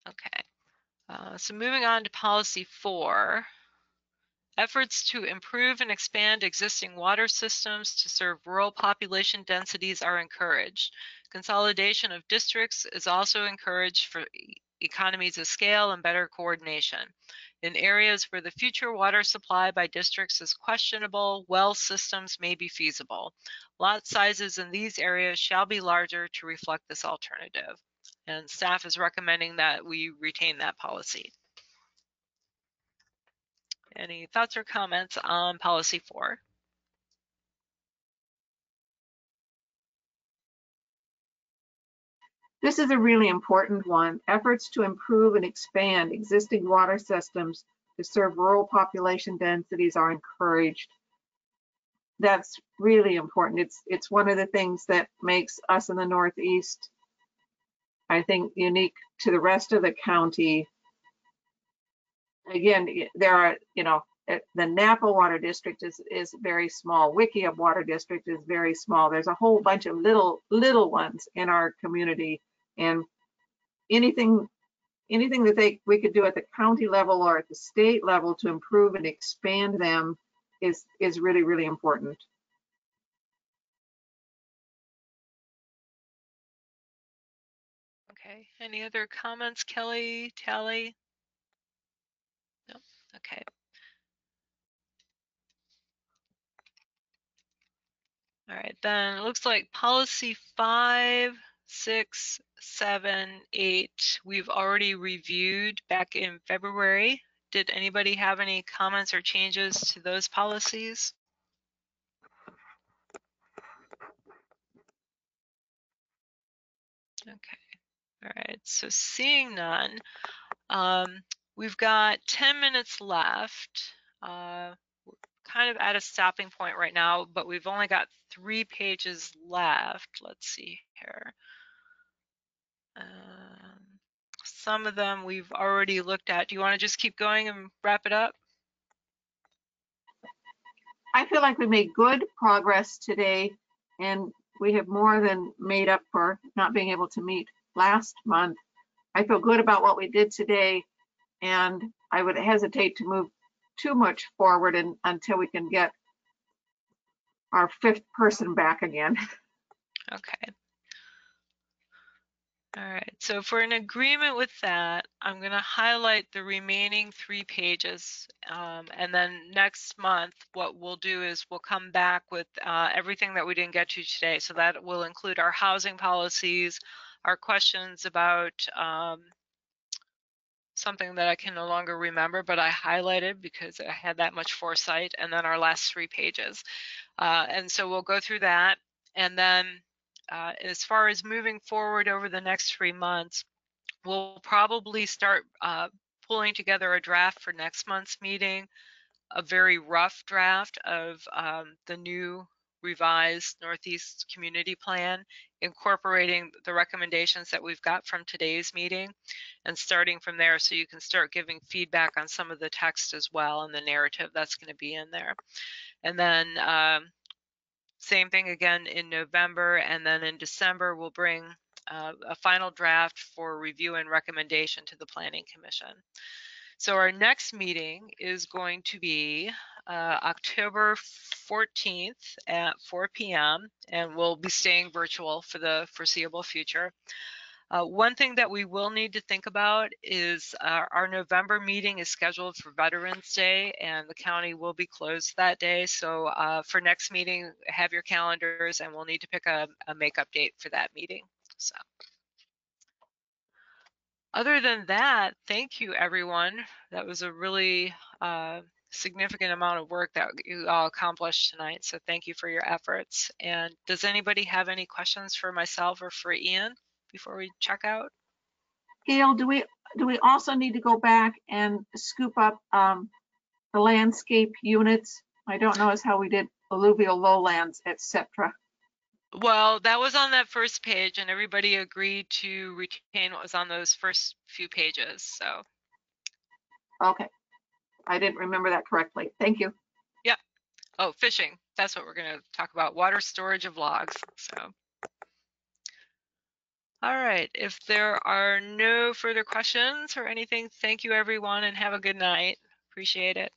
Okay, so moving on to policy 4. Efforts to improve and expand existing water systems to serve rural population densities are encouraged. Consolidation of districts is also encouraged for economies of scale and better coordination. In areas where the future water supply by districts is questionable, well systems may be feasible. Lot sizes in these areas shall be larger to reflect this alternative. And staff is recommending that we retain that policy. Any thoughts or comments on policy 4? This is a really important one. Efforts to improve and expand existing water systems to serve rural population densities are encouraged. That's really important. It's one of the things that makes us in the Northeast, I think, unique to the rest of the county. Again, there are, the Napa Water District is very small. Wickiup Water District is very small. There's a whole bunch of little ones in our community, and anything that we could do at the county level or at the state level to improve and expand them is really, really important. Okay, any other comments, Kelly, Tally? No, okay. All right, then it looks like policy 5, 6, 7, 8, we've already reviewed back in February. Did anybody have any comments or changes to those policies? Okay, all right, so seeing none, we've got 10 minutes left. We're kind of at a stopping point right now, but we've only got 3 pages left. Let's see here. Some of them we've already looked at. Do you want to just keep going and wrap it up? I feel like we made good progress today, and we have more than made up for not being able to meet last month. I feel good about what we did today, and I would hesitate to move too much forward until we can get our 5th person back again. Okay. All right, so if we're in agreement with that, I'm going to highlight the remaining 3 pages. And then next month, what we'll do is we'll come back with everything that we didn't get to today. So that will include our housing policies, our questions about something that I can no longer remember, but I highlighted because I had that much foresight, and then our last 3 pages. And so we'll go through that. And then as far as moving forward over the next 3 months, we'll probably start pulling together a draft for next month's meeting, a very rough draft of the new revised Northeast Community Plan, incorporating the recommendations that we've got from today's meeting, and starting from there so you can start giving feedback on some of the text as well and the narrative that's going to be in there. And then same thing again in November, and then in December we'll bring a final draft for review and recommendation to the Planning Commission. So our next meeting is going to be October 14th at 4 p.m. and we'll be staying virtual for the foreseeable future. One thing that we will need to think about is our November meeting is scheduled for Veterans Day, and the county will be closed that day. So for next meeting, have your calendars, and we'll need to pick a makeup date for that meeting. So other than that, thank you, everyone. That was a really significant amount of work that you all accomplished tonight. So thank you for your efforts. And does anybody have any questions for myself or for Ian before we check out? Gail, do we also need to go back and scoop up the landscape units? I don't know as how we did alluvial lowlands, etc. Well, that was on that first page, and everybody agreed to retain what was on those first few pages. So. Okay, I didn't remember that correctly. Thank you. Yep. Oh, fishing. That's what we're going to talk about. Water storage of logs. So. All right, if there are no further questions or anything, thank you everyone and have a good night. Appreciate it.